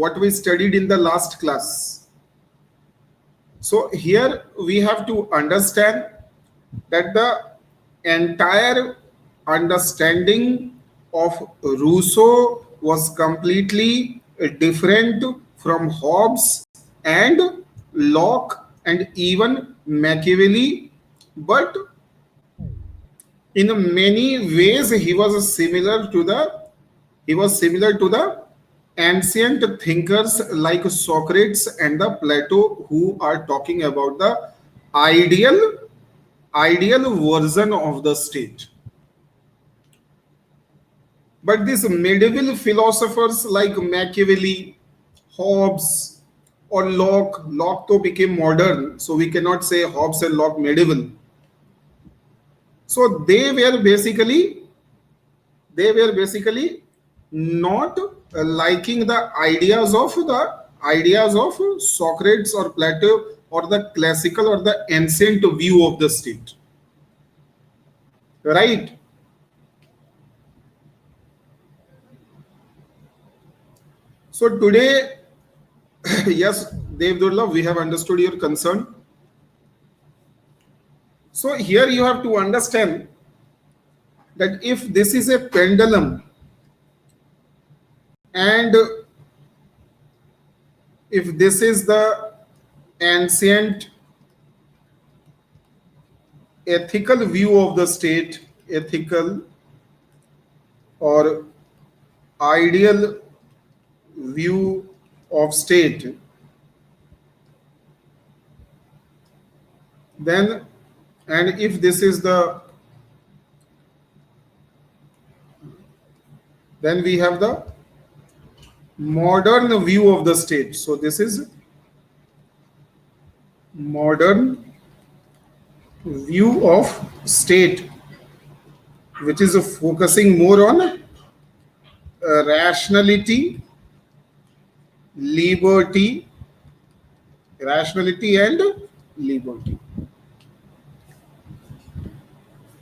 what we studied in the last class. So here we have to understand that the entire understanding of Rousseau was completely different from Hobbes and Locke and even Machiavelli, but in many ways he was similar to the ancient thinkers like Socrates and the Plato, who are talking about the ideal ideal version of the state. But these medieval philosophers like Machiavelli, Hobbes, or Locke though became modern, so we cannot say Hobbes and Locke medieval. So they were basically not liking the ideas of Socrates or Plato or the classical or the ancient view of the state. Right? So today, yes, Devdurla, we have understood your concern. So here you have to understand that if this is a pendulum and if this is the ancient ethical view of the state, ethical or ideal view of state, then and if this is the then we have the modern view of the state. So this is modern view of state, which is focusing more on rationality, liberty, rationality and liberty.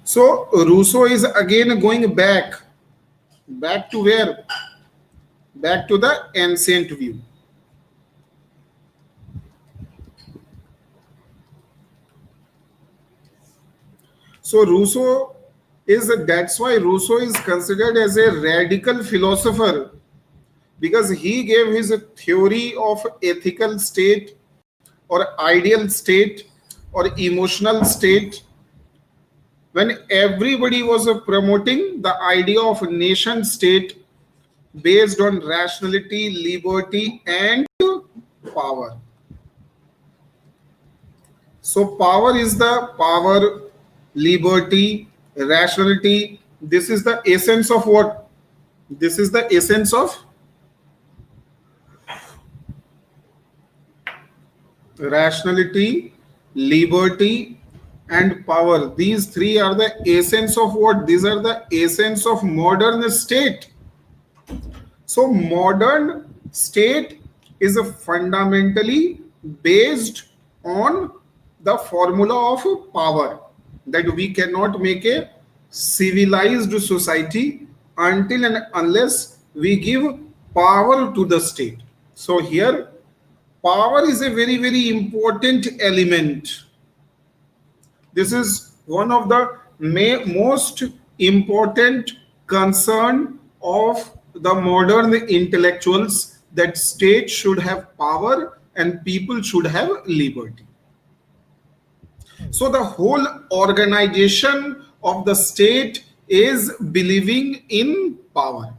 So Rousseau is again going back to where? Back to the ancient view. So that's why Rousseau is considered as a radical philosopher, because he gave his theory of ethical state or ideal state or emotional state when everybody was promoting the idea of nation state based on rationality, liberty and power. So power, liberty, rationality. This is the essence of what? This is the essence of rationality, liberty and power. These three are the essence of what? These are the essence of modern state. So modern state is fundamentally based on the formula of power, that we cannot make a civilized society until and unless we give power to the state. So here power is a very, very important element. This is one of the most important concern of the modern intellectuals, that state should have power and people should have liberty. So the whole organization of the state is believing in power.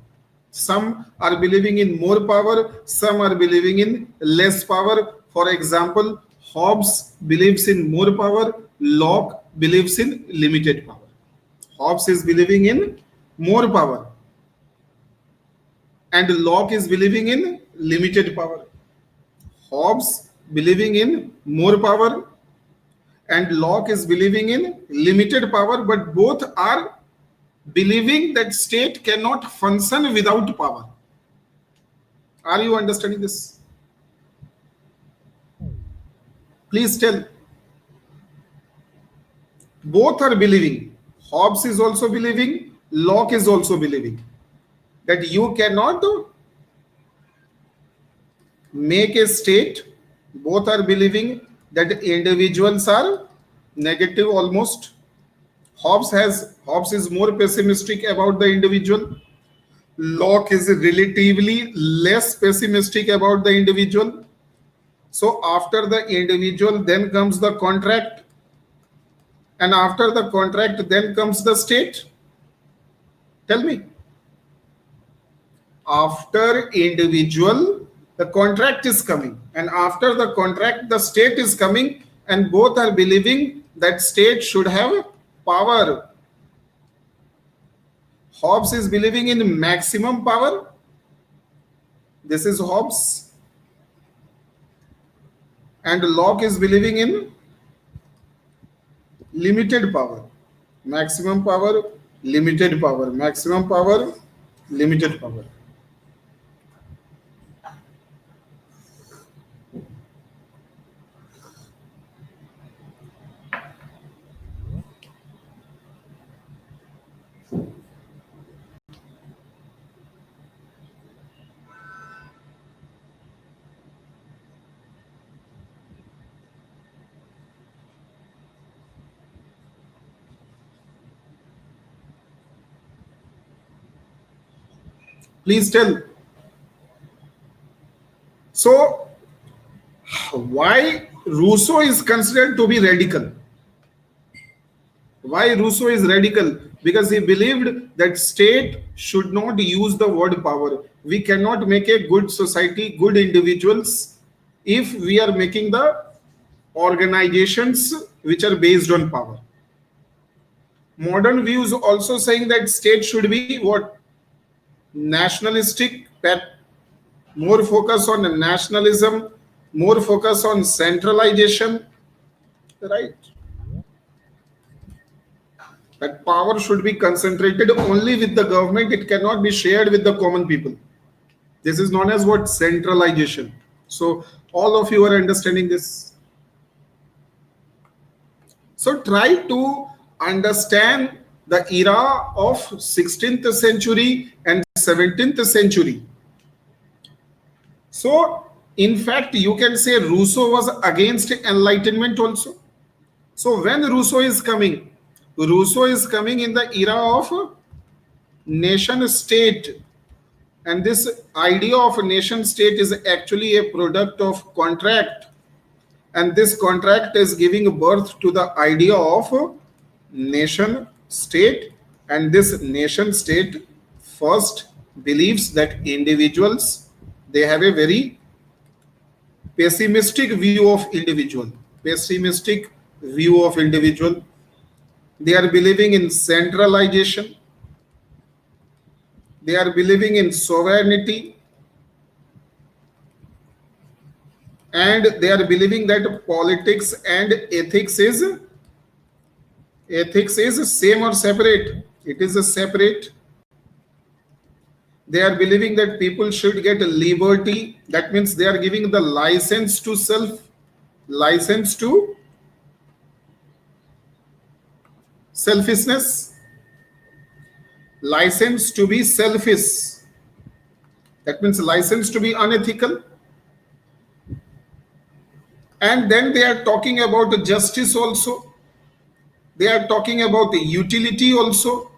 Some are believing in more power, some are believing in less power. For example, Hobbes believes in more power, Locke believes in limited power. Hobbes is believing in more power and Locke is believing in limited power. Hobbes believing in more power and Locke is believing in limited power, but both are believing that state cannot function without power. Are you understanding this? Please tell. Both are believing. Hobbes is also believing, Locke is also believing that you cannot make a state. Both are believing that individuals are negative almost. Hobbes is more pessimistic about the individual. Locke is relatively less pessimistic about the individual. So after the individual, then comes the contract. And after the contract, then comes the state. Tell me. After individual, the contract is coming. And after the contract, the state is coming. And both are believing that state should have power. Hobbes is believing in maximum power. This is Hobbes. And Locke is believing in limited power. Maximum power, limited power. Maximum power, limited power. Please tell. So, why Rousseau is considered to be radical? Why Rousseau is radical? Because he believed that state should not use the word power. We cannot make a good society, good individuals, if we are making the organizations which are based on power. Modern views also saying that state should be what? Nationalistic, more focus on nationalism, more focus on centralization, right? That power should be concentrated only with the government. It cannot be shared with the common people. This is known as what? Centralization. So all of you are understanding this. So try to understand the era of 16th century and 17th century. So, in fact, you can say Rousseau was against enlightenment also. So, when Rousseau is coming in the era of nation state. And this idea of nation state is actually a product of contract. And this contract is giving birth to the idea of nation state. And this nation state first believes that individuals, they have a very pessimistic view of individual. Pessimistic view of individual. They are believing in centralization. They are believing in sovereignty. And they are believing that politics and ethics is same or separate. It is a separate. They are believing that people should get liberty. That means they are giving the license to self, license to selfishness, license to be selfish. That means license to be unethical. And then they are talking about justice also. They are talking about the utility also.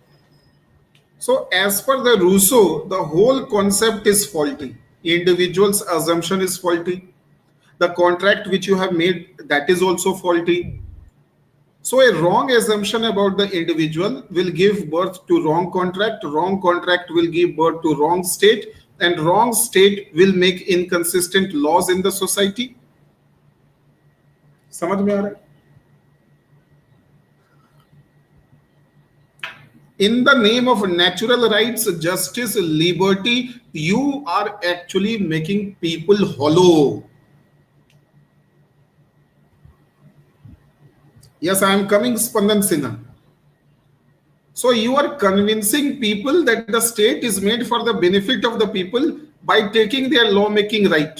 So as per the Rousseau, the whole concept is faulty. Individual's assumption is faulty. The contract which you have made, that is also faulty. So a wrong assumption about the individual will give birth to wrong contract will give birth to wrong state, and wrong state will make inconsistent laws in the society. समझ में आ रहा है? In the name of natural rights, justice, liberty, you are actually making people hollow. Yes, I am coming, Spandan Sinha. So you are convincing people that the state is made for the benefit of the people by taking their lawmaking right.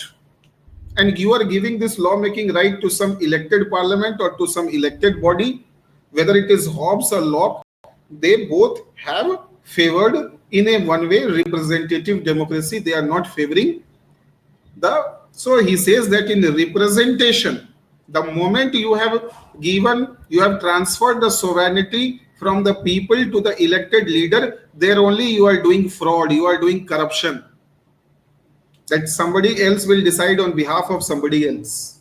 And you are giving this lawmaking right to some elected parliament or to some elected body, whether it is Hobbes or Locke. They both have favored in a one-way representative democracy. They are not favoring the So he says that in representation, the moment you have transferred the sovereignty from the people to the elected leader, there only you are doing fraud, you are doing corruption. That somebody else will decide on behalf of somebody else.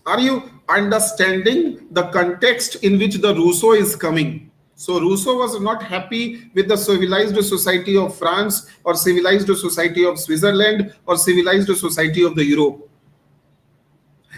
Are you understanding the context in which the Rousseau is coming? So Rousseau was not happy with the civilized society of France or civilized society of Switzerland or civilized society of the Europe.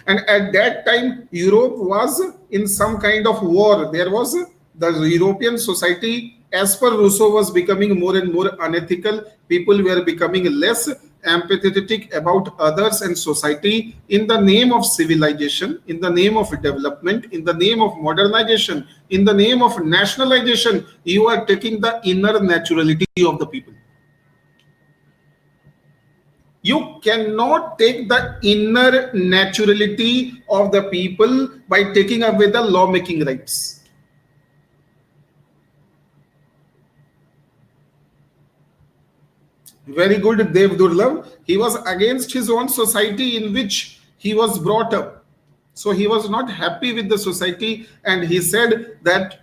And at that time, Europe was in some kind of war. There was the European society, as per Rousseau, was becoming more and more unethical. People were becoming less empathetic about others and society. In the name of civilization, in the name of development, in the name of modernization, in the name of nationalization, you are taking the inner naturality of the people. You cannot take the inner naturality of the people by taking away the lawmaking rights. Very good, Dev Durlab. He was against his own society in which he was brought up. So he was not happy with the society, and he said that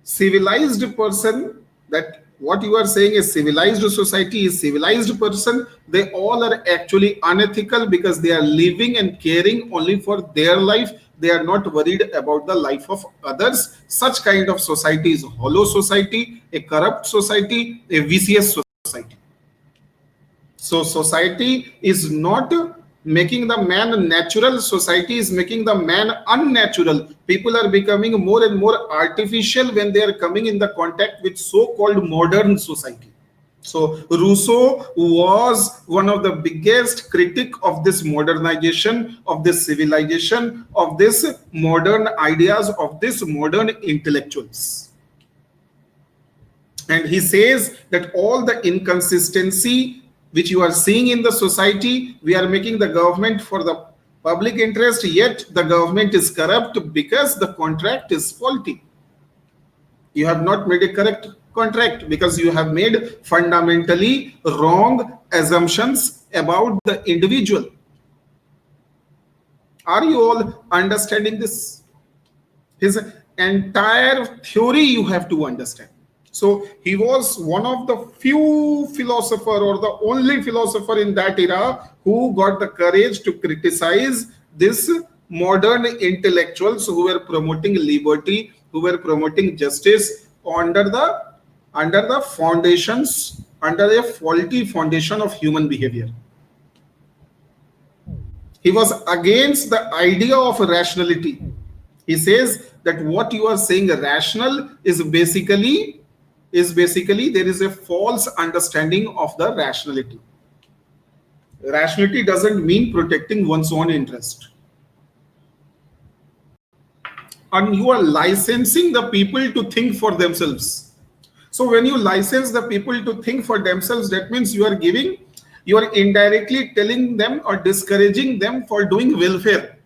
civilized person, that what you are saying is civilized society is civilized person, they all are actually unethical because they are living and caring only for their life. They are not worried about the life of others. Such kind of society is hollow society, a corrupt society, a vicious society. So society is not making the man natural, society is making the man unnatural. People are becoming more and more artificial when they are coming in the contact with so-called modern society. So Rousseau was one of the biggest critic of this modernization, of this civilization, of this modern ideas, of this modern intellectuals. And he says that all the inconsistency which you are seeing in the society, we are making the government for the public interest, yet the government is corrupt because the contract is faulty. You have not made a correct contract because you have made fundamentally wrong assumptions about the individual. Are you all understanding this? His entire theory you have to understand. So he was one of the few philosopher or the only philosopher in that era who got the courage to criticize this modern intellectuals who were promoting liberty, who were promoting justice under the foundations, under a faulty foundation of human behavior. He was against the idea of rationality. He says that what you are saying rational is basically there is a false understanding of the rationality. Rationality doesn't mean protecting one's own interest. And you are licensing the people to think for themselves. So when you license the people to think for themselves, that means you are indirectly telling them or discouraging them for doing welfare.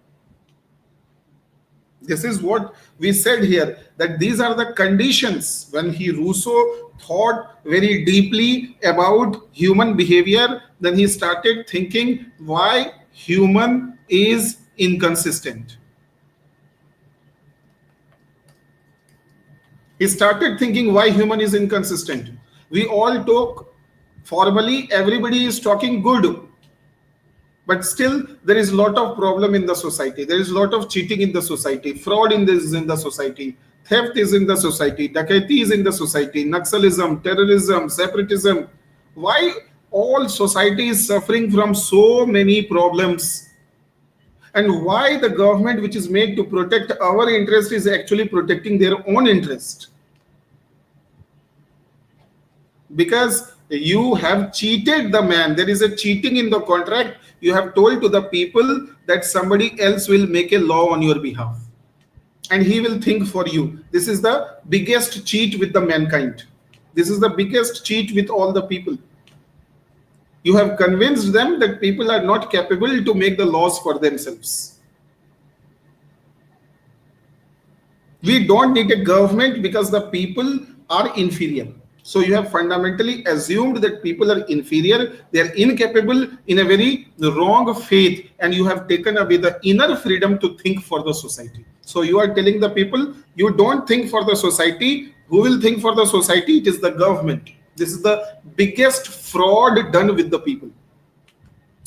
This is what we said here, that these are the conditions. When Rousseau thought very deeply about human behavior, then he started thinking why human is inconsistent. He started thinking why human is inconsistent. We all talk formally, everybody is talking good. But still, there is a lot of problem in the society. There is a lot of cheating in the society. Fraud is in the society. Theft is in the society. Dakaiti is in the society. Naxalism, terrorism, separatism. Why all society is suffering from so many problems? And why the government which is made to protect our interest is actually protecting their own interest? Because you have cheated the man. There is a cheating in the contract. You have told to the people that somebody else will make a law on your behalf and he will think for you. This is the biggest cheat with the mankind. This is the biggest cheat with all the people. You have convinced them that people are not capable to make the laws for themselves. We don't need a government because the people are inferior. So you have fundamentally assumed that people are inferior, they are incapable in a very wrong faith, and you have taken away the inner freedom to think for the society. So you are telling the people, you don't think for the society. Who will think for the society? It is the government. This is the biggest fraud done with the people.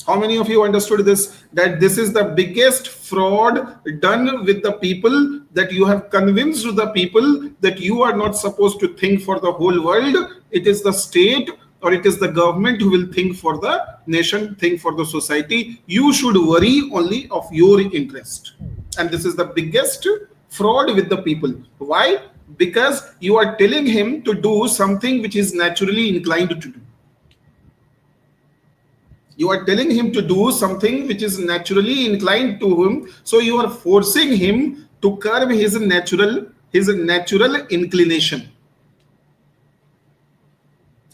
How many of you understood this? That this is the biggest fraud done with the people, that you have convinced the people that you are not supposed to think for the whole world. It is the state or it is the government who will think for the nation, think for the society. You should worry only of your interest. And this is the biggest fraud with the people. Why? Because you are telling him to do something which is naturally inclined to do. You are telling him to do something which is naturally inclined to him. So you are forcing him to curb his natural inclination.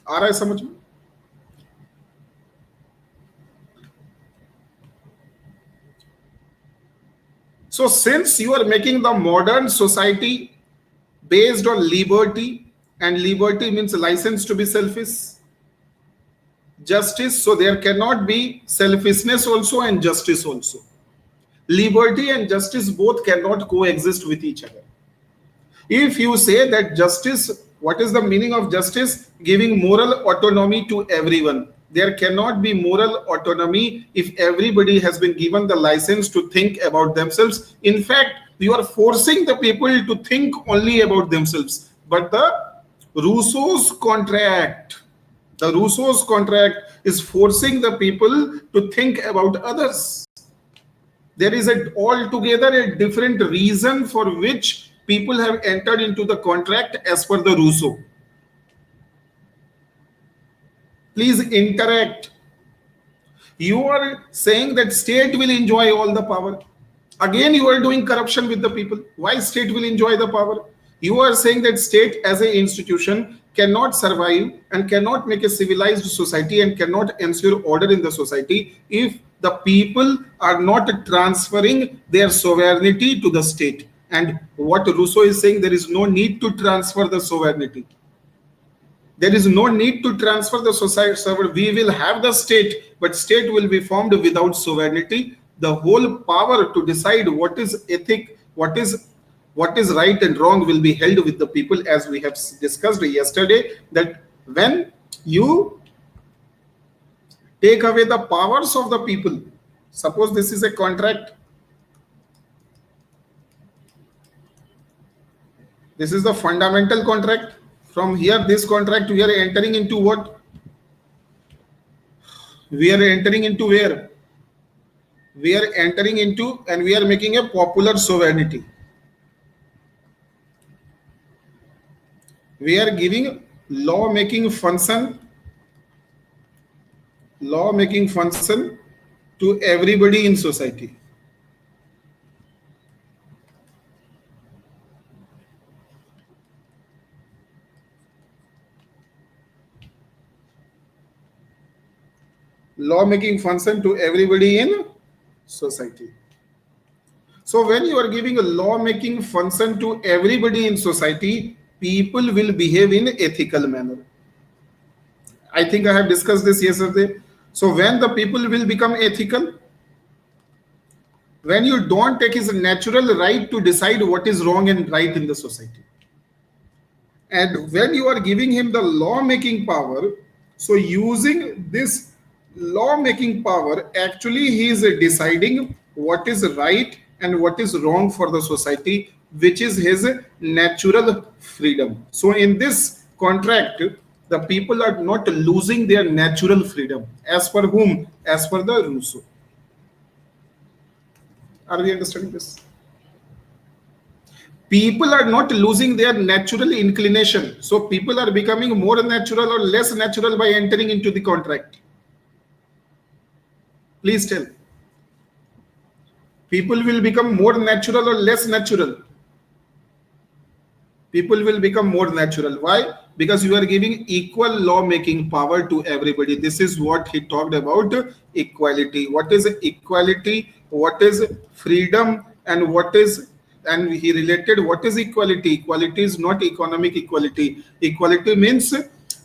आ रहा है समझ में? So since you are making the modern society based on liberty, and liberty means license to be selfish, justice, so there cannot be selfishness also and justice also. Liberty and justice both cannot coexist with each other. If you say that justice, what is the meaning of justice? Giving moral autonomy to everyone. There cannot be moral autonomy if everybody has been given the license to think about themselves. In fact, you are forcing the people to think only about themselves. But the Rousseau's contract is forcing the people to think about others. There is altogether a different reason for which people have entered into the contract as per the Rousseau. Please interact. You are saying that state will enjoy all the power. Again, you are doing corruption with the people. Why state will enjoy the power? You are saying that state as an institution cannot survive and cannot make a civilized society and cannot ensure order in the society if the people are not transferring their sovereignty to the state. And what Rousseau is saying, there is no need to transfer the sovereignty. There is no need to transfer the society. We will have the state, but state will be formed without sovereignty. The whole power to decide what is ethic, what is right and wrong will be held with the people, as we have discussed yesterday, that when you take away the powers of the people, suppose this is a contract. This is the fundamental contract. From here, this contract, we are entering into what? We are entering into where? We are entering into, and we are making a popular sovereignty. We are giving law-making function to everybody in society. Law-making function to everybody in society. So when you are giving a law-making function to everybody in society, people will behave in ethical manner. I think I have discussed this yesterday. So when the people will become ethical, when you don't take his natural right to decide what is wrong and right in the society, and when you are giving him the law-making power, so using this law-making power, actually he is deciding what is right and what is wrong for the society, which is his natural freedom. So in this contract, the people are not losing their natural freedom. As per whom? As per the Rousseau. Are we understanding this? People are not losing their natural inclination. So people are becoming more natural or less natural by entering into the contract. Please tell. People will become more natural or less natural? People will become more natural. Why? Because you are giving equal law-making power to everybody. This is what he talked about, equality. What is equality? What is freedom? And what is, and he related what is equality. Equality is not economic equality. Equality means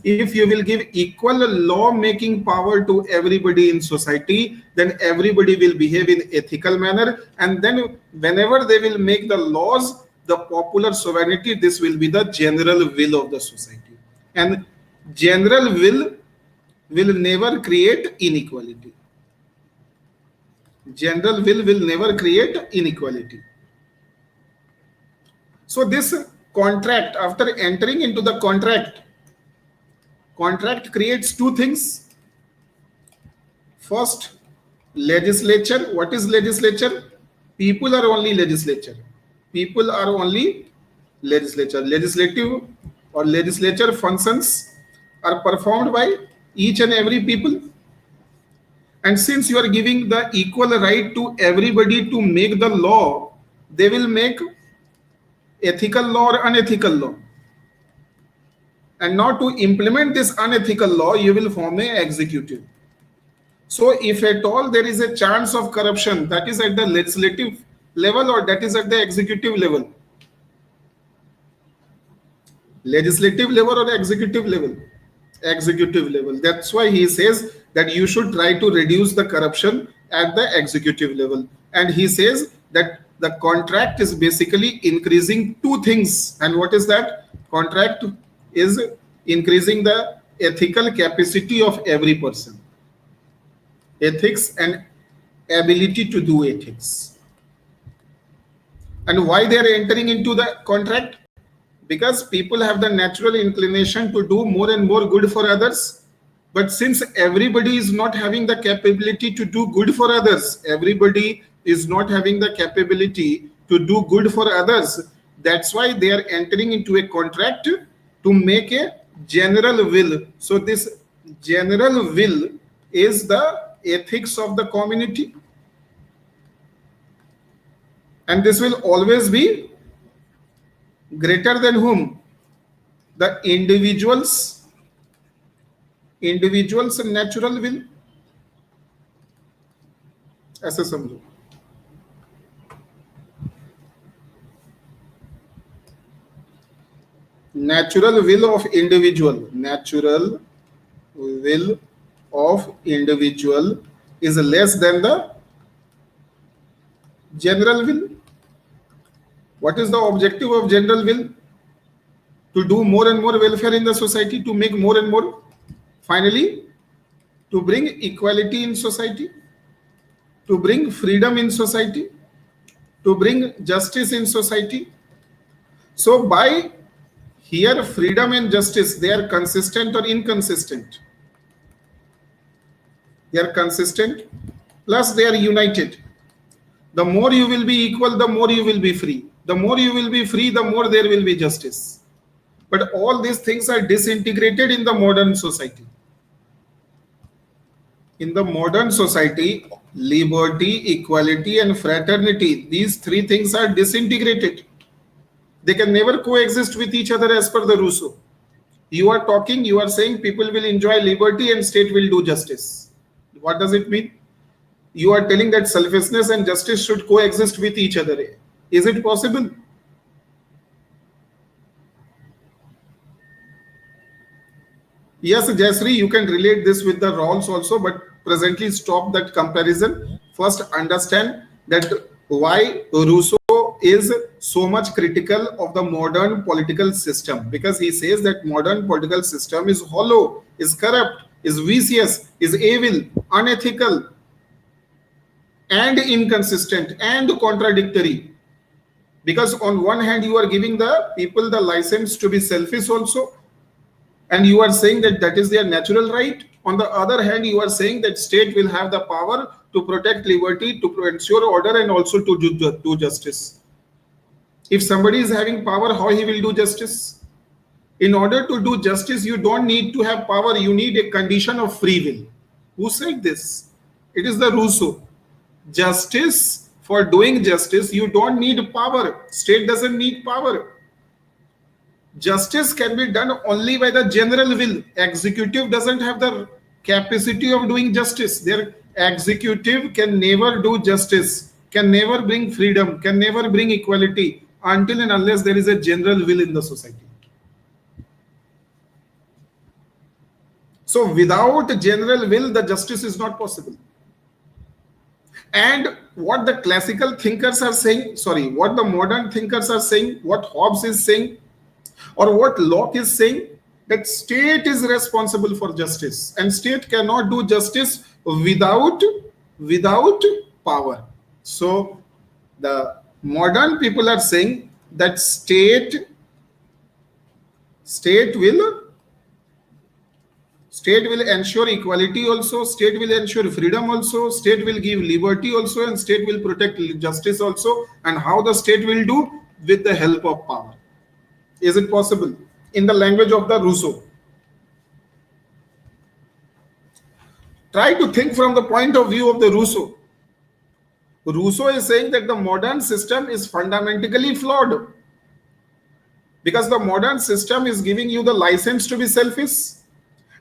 if you will give equal law making power to everybody in society, then everybody will behave in ethical manner, and then whenever they will make the laws, the popular sovereignty, this will be the general will of the society, and general will never create inequality. General will never create inequality. So this contract, after entering into the contract creates two things. First, legislature. What is legislature? People are only legislature. People are only legislature. Legislative or legislature functions are performed by each and every people. And since you are giving the equal right to everybody to make the law, they will make ethical law or unethical law. And now to implement this unethical law, you will form an executive. So if at all there is a chance of corruption, that is at the legislative level or that is at the executive level. Legislative level or executive level? Executive level. That's why he says that you should try to reduce the corruption at the executive level. And he says that the contract is basically increasing two things. And what is that? Contract is increasing the ethical capacity of every person. Ethics and ability to do ethics. And why they are entering into the contract? Because people have the natural inclination to do more and more good for others. But since everybody is not having the capability to do good for others, everybody is not having the capability to do good for others, that's why they are entering into a contract to make a general will. So this general will is the ethics of the community. And this will always be greater than whom? The individual's natural will. ऐसे समझो. Natural will of individual. Natural will of individual is less than the general will. What is the objective of general will? To do more and more welfare in the society, to make more and more. Finally, to bring equality in society, to bring freedom in society, to bring justice in society. So by here, freedom and justice, they are consistent or inconsistent? They are consistent, plus they are united. The more you will be equal, the more you will be free. The more you will be free, the more there will be justice. But all these things are disintegrated in the modern society. In the modern society, liberty, equality, and fraternity, these three things are disintegrated. They can never coexist with each other as per the Rousseau. You are talking, you are saying people will enjoy liberty and state will do justice. What does it mean? You are telling that selfishness and justice should coexist with each other. Is it possible? Yes, Jayasree, you can relate this with the Rawls also, but presently stop that comparison. First, understand that why Rousseau is so much critical of the modern political system, because he says that modern political system is hollow, is corrupt, is vicious, is evil, unethical, and inconsistent and contradictory. Because on one hand, you are giving the people the license to be selfish also, and you are saying that that is their natural right. On the other hand, you are saying that state will have the power to protect liberty, to ensure order, and also to do justice. If somebody is having power, how he will do justice? In order to do justice, you don't need to have power. You need a condition of free will. Who said this? It is the Rousseau. Justice, for doing justice, you don't need power. State doesn't need power. Justice can be done only by the general will. Executive doesn't have the capacity of doing justice. Their executive can never do justice, can never bring freedom, can never bring equality until and unless there is a general will in the society. So without general will, the justice is not possible. And what the classical thinkers are saying, sorry, what the modern thinkers are saying, what Hobbes is saying, or what Locke is saying, that state is responsible for justice, and state cannot do justice without power. So the modern people are saying that state will ensure equality also, state will ensure freedom also, state will give liberty also, and state will protect justice also. And how the state will do? With the help of power. Is it possible? In the language of the Rousseau. Try to think from the point of view of the Rousseau. Rousseau is saying that the modern system is fundamentally flawed, because the modern system is giving you the license to be selfish,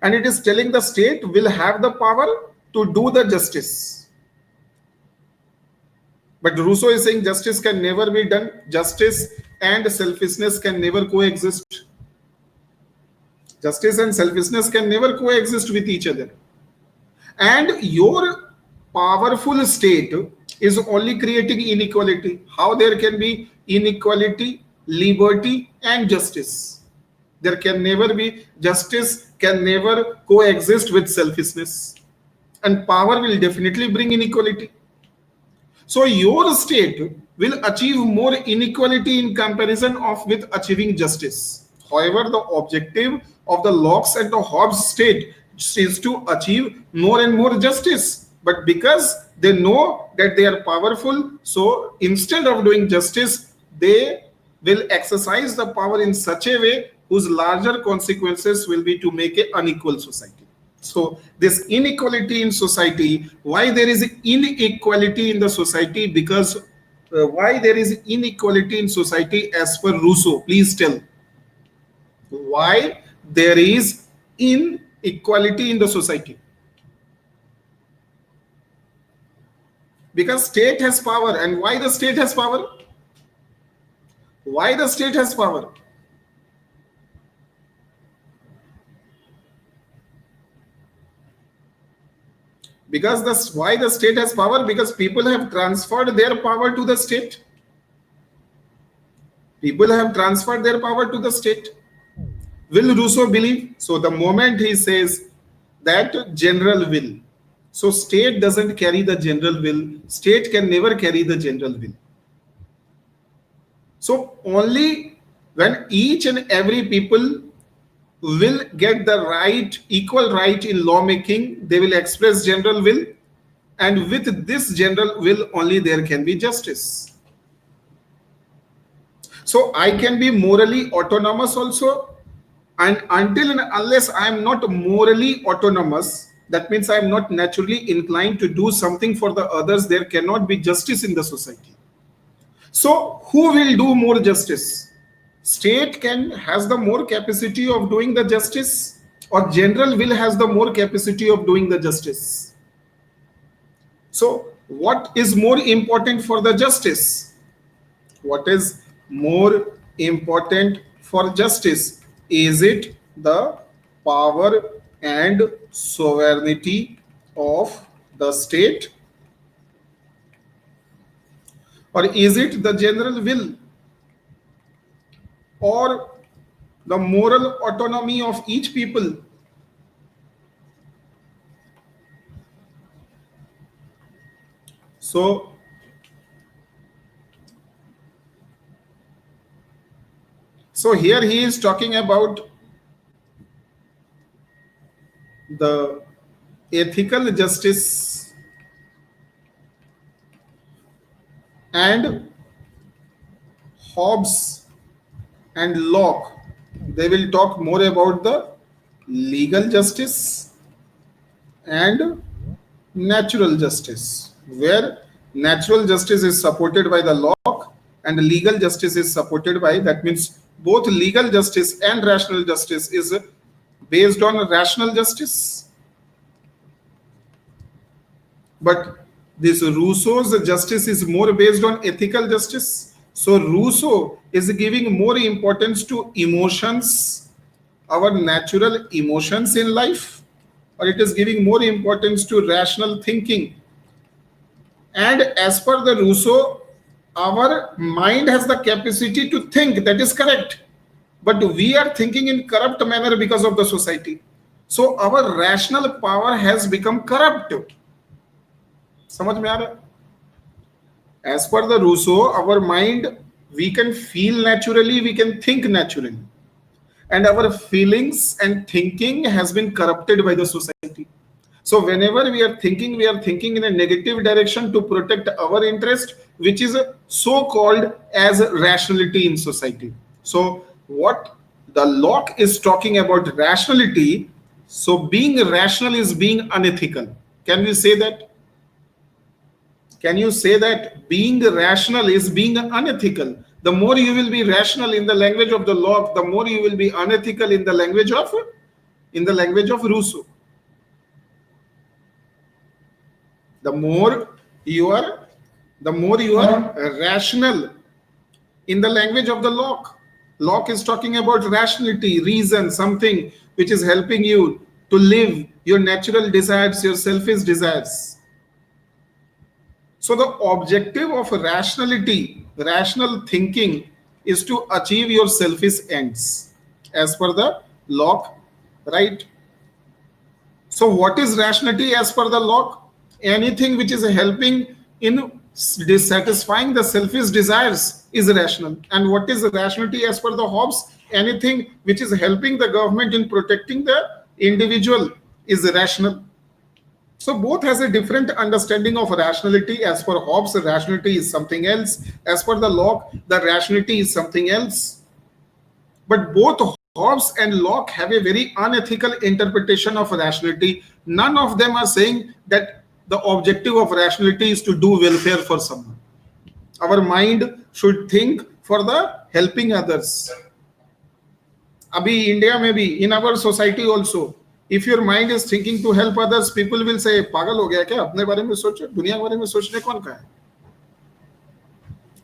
and it is telling the state will have the power to do the justice. But Rousseau is saying justice can never be done. Justice and selfishness can never coexist. Justice and selfishness can never coexist with each other. And your powerful state is only creating inequality. How there can be inequality, liberty, and justice? There can never be justice, can never coexist with selfishness. And power will definitely bring inequality. So your state will achieve more inequality in comparison of with achieving justice. However, the objective of the Locke's and the Hobbes state is to achieve more and more justice. But because they know that they are powerful, so instead of doing justice, they will exercise the power in such a way whose larger consequences will be to make an unequal society. So this inequality in society, why there is inequality in the society? Because why there is inequality in society as per Rousseau? Please tell. Why there is inequality in the society? Because state has power. And why the state has power? Why the state has power? Because why the state has power? Because people have transferred their power to the state. People have transferred their power to the state. Will Rousseau believe? So the moment he says that general will, so state doesn't carry the general will. State can never carry the general will. So only when each and every people will get the right, equal right in lawmaking, they will express general will, and with this general will only there can be justice. So I can be morally autonomous also, and until and unless I am not morally autonomous, that means I am not naturally inclined to do something for the others, there cannot be justice in the society. So who will do more justice? State has the more capacity of doing the justice, or general will has the more capacity of doing the justice? So what is more important for the justice? What is more important for justice? Is it the power and sovereignty of the state, or is it the general will, or the moral autonomy of each people? So here he is talking about the ethical justice, and Hobbes and Locke, they will talk more about the legal justice and natural justice, where natural justice is supported by the Locke and legal justice is supported by, that means both legal justice and rational justice is based on rational justice. But this Rousseau's justice is more based on ethical justice. So Rousseau is giving more importance to emotions, our natural emotions in life, or it is giving more importance to rational thinking. And as per the Rousseau, our mind has the capacity to think, that is correct. But we are thinking in corrupt manner because of the society. So our rational power has become corrupt. समझ में आ रहा है? As per the Rousseau, our mind, we can feel naturally, we can think naturally. And our feelings and thinking has been corrupted by the society. So whenever we are thinking in a negative direction to protect our interest, which is so called as rationality in society. So what the Locke is talking about rationality, so being rational is being unethical. Can we say that? Can you say that being rational is being unethical? The more you will be rational in the language of the Locke, the more you will be unethical in the language of Rousseau. The more you are rational in the language of the Locke. Locke is talking about rationality, reason, something which is helping you to live your natural desires, your selfish desires. So the objective of rationality, rational thinking, is to achieve your selfish ends, as per the Locke, right? So what is rationality as per the Locke? Anything which is helping in dissatisfying the selfish desires is rational. And what is rationality as per the Hobbes? Anything which is helping the government in protecting the individual is rational. So both has a different understanding of rationality. As per Hobbes, rationality is something else. As per the Locke, the rationality is something else. But both Hobbes and Locke have a very unethical interpretation of rationality. None of them are saying that the objective of rationality is to do welfare for someone. Our mind should think for the helping others. Abhi India में भी, in our society also, if your mind is thinking to help others, people will say, पागल हो गया क्या? अपने बारे में सोचो, दुनिया के बारे में सोचने कौन का है?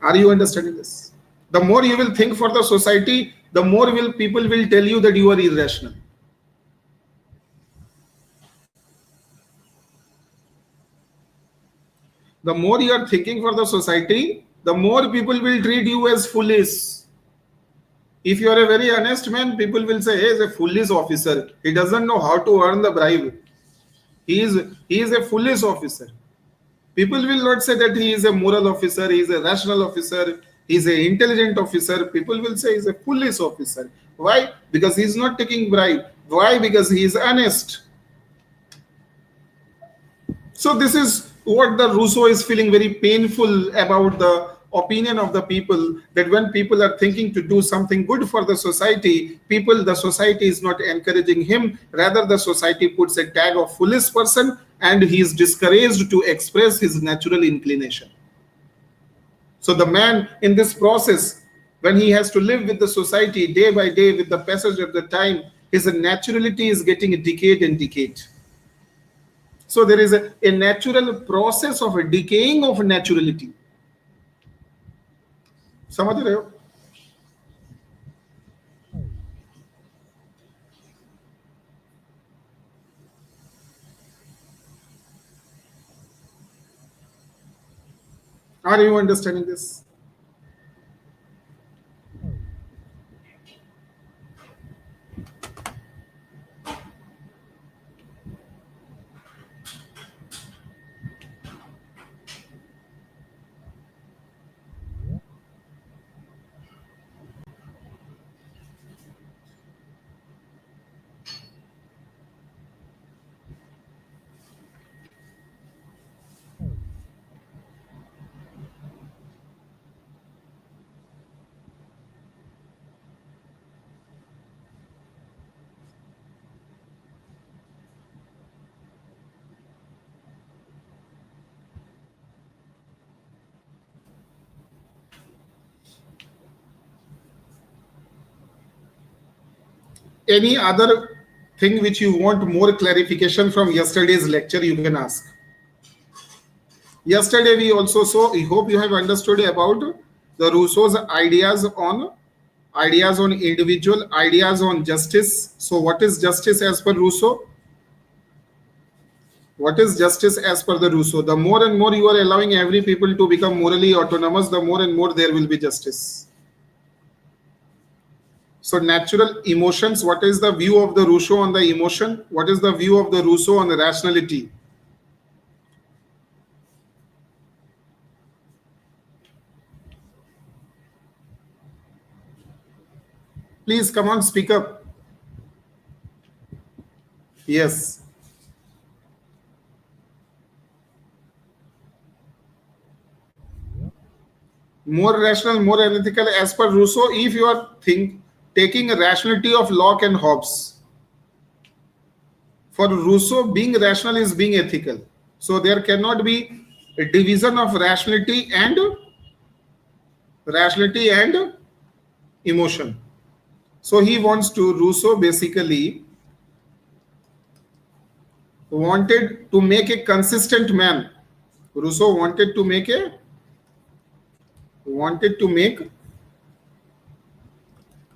Are you understanding this? The more you will think for the society, the more people will tell you that you are irrational. The more you are thinking for the society, the more people will treat you as foolish. If you are a very honest man, people will say, hey, he's a foolish officer. He doesn't know how to earn the bribe. He is a foolish officer. People will not say that he is a moral officer, he is a rational officer, he is an intelligent officer. People will say he is a foolish officer. Why? Because he is not taking bribe. Why? Because he is honest. So this is what the Rousseau is feeling very painful about the opinion of the people, that when people are thinking to do something good for the society, the society is not encouraging him. Rather, the society puts a tag of foolish person and he is discouraged to express his natural inclination. So the man in this process, when he has to live with the society day by day with the passage of the time, his naturality is getting decayed and decayed. So there is a natural process of a decaying of naturality. समझ रहे हो? Are you understanding this? Any other thing which you want more clarification from yesterday's lecture, you can ask. Yesterday we also saw, I hope you have understood about the Rousseau's ideas on individual, ideas on justice. So what is justice as per Rousseau? What is justice as per the Rousseau? The more and more you are allowing every people to become morally autonomous, the more and more there will be justice. So natural emotions, what is the view of the Rousseau on the emotion? What is the view of the Rousseau on the rationality? Please come on, speak up. Yes. More rational, more ethical as per Rousseau, if you are taking a rationality of Locke and Hobbes. For Rousseau, being rational is being ethical. So there cannot be a division of rationality and emotion. So he wants to, Rousseau basically wanted to make a consistent man. Rousseau wanted to make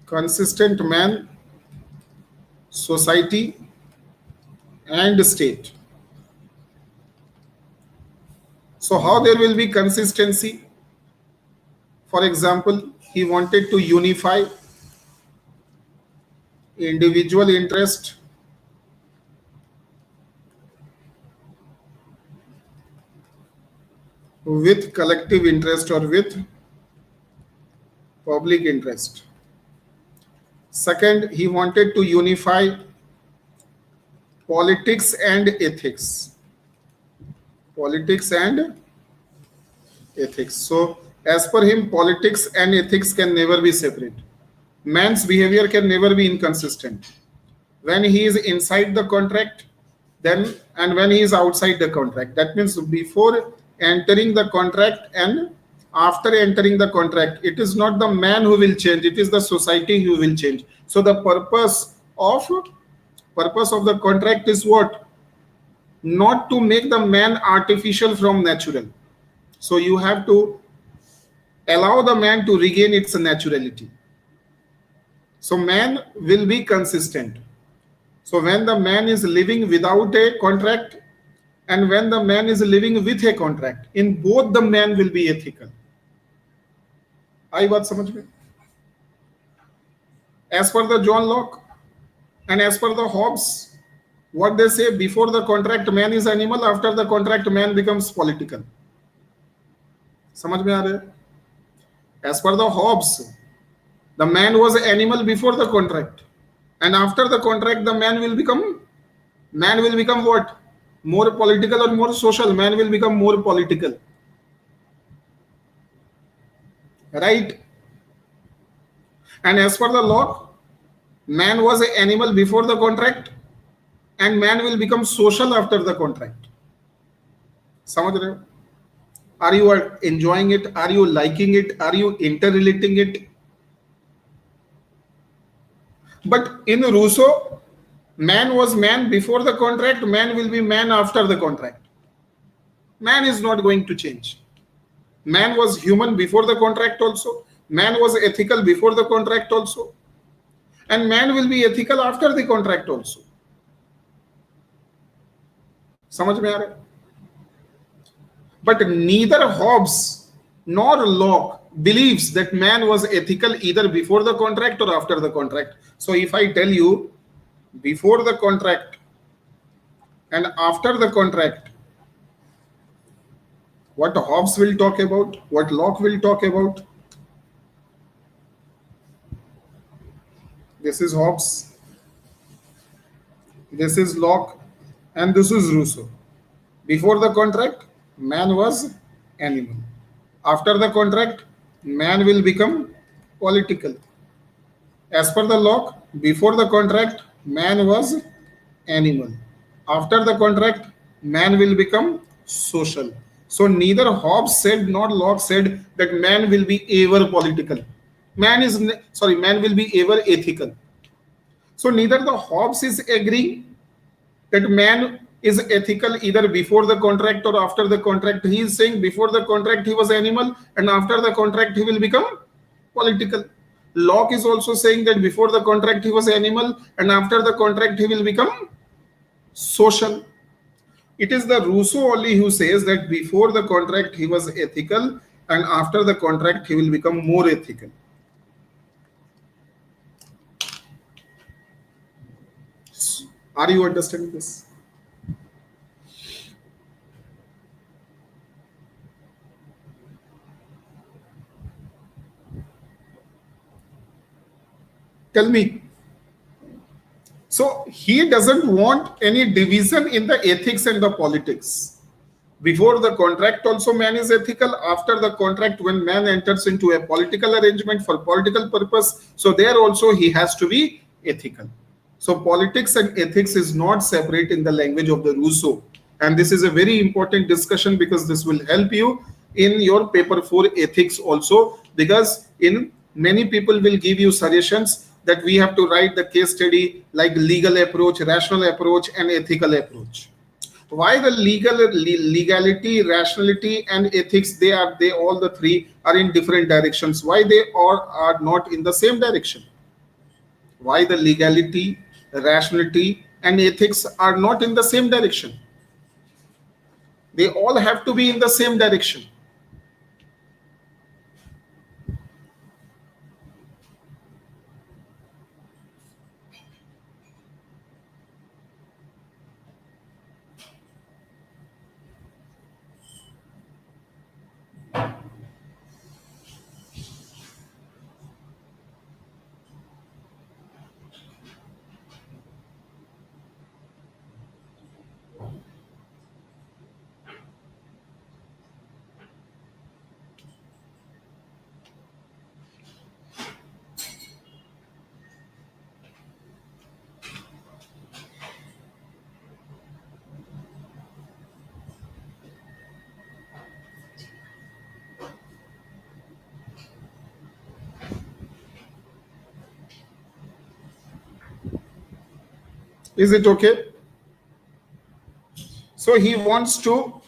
consistent man, society and state. So how there will be consistency? For example, he wanted to unify individual interest with collective interest or with public interest. Second, he wanted to unify politics and ethics. Politics and ethics. So, as per him, politics and ethics can never be separate. Man's behavior can never be inconsistent. When he is inside the contract, then and when he is outside the contract. That means before entering the contract and after entering the contract, it is not the man who will change, it is the society who will change. So the purpose of the contract is what? Not to make the man artificial from natural. So you have to allow the man to regain its naturality. So man will be consistent. So when the man is living without a contract and when the man is living with a contract, in both the man will be ethical. आई बात समझ में? As per the John Locke and as per the Hobbes, what they say, before the contract man is animal, after the contract man becomes political. समझ में आ रहा है? As per the Hobbes, the man was an animal before the contract, and after the contract, the man will become what? More political or more social. Man will become more political, right? And as per the Locke, man was an animal before the contract, and man will become social after the contract. समझ रहे हो? Are you enjoying it? Are you liking it? Are you interrelating it? But in Rousseau, man was man before the contract, man will be man after the contract. Man is not going to change. Man was human before the contract also. Man was ethical before the contract also. And man will be ethical after the contract also. समझ में आ रहा है? But neither Hobbes nor Locke believes that man was ethical either before the contract or after the contract. So if I tell you before the contract and after the contract, what Hobbes will talk about, what Locke will talk about. This is Hobbes, this is Locke, and this is Rousseau. Before the contract, man was animal. After the contract, man will become political. As per the Locke, before the contract, man was animal. After the contract, man will become social. So neither Hobbes said nor Locke said that man will be ever political. Man will be ever ethical. So neither the Hobbes is agreeing that man is ethical either before the contract or after the contract. He is saying before the contract he was animal and after the contract he will become political. Locke is also saying that before the contract he was animal and after the contract he will become social. It is the Rousseau only who says that before the contract he was ethical, and after the contract he will become more ethical. Are you understanding this? Tell me. So he doesn't want any division in the ethics and the politics. Before the contract also man is ethical. After the contract, when man enters into a political arrangement for political purpose, so there also he has to be ethical. So politics and ethics is not separate in the language of the Rousseau. And this is a very important discussion because this will help you in your paper 4 ethics also, because in many people will give you suggestions that we have to write the case study like legal approach, rational approach, and ethical approach. Why the legality, rationality, and ethics, they all the three are in different directions? Why they all are not in the same direction? Why the legality, rationality, and ethics are not in the same direction? They all have to be in the same direction. Is it okay? So he wants to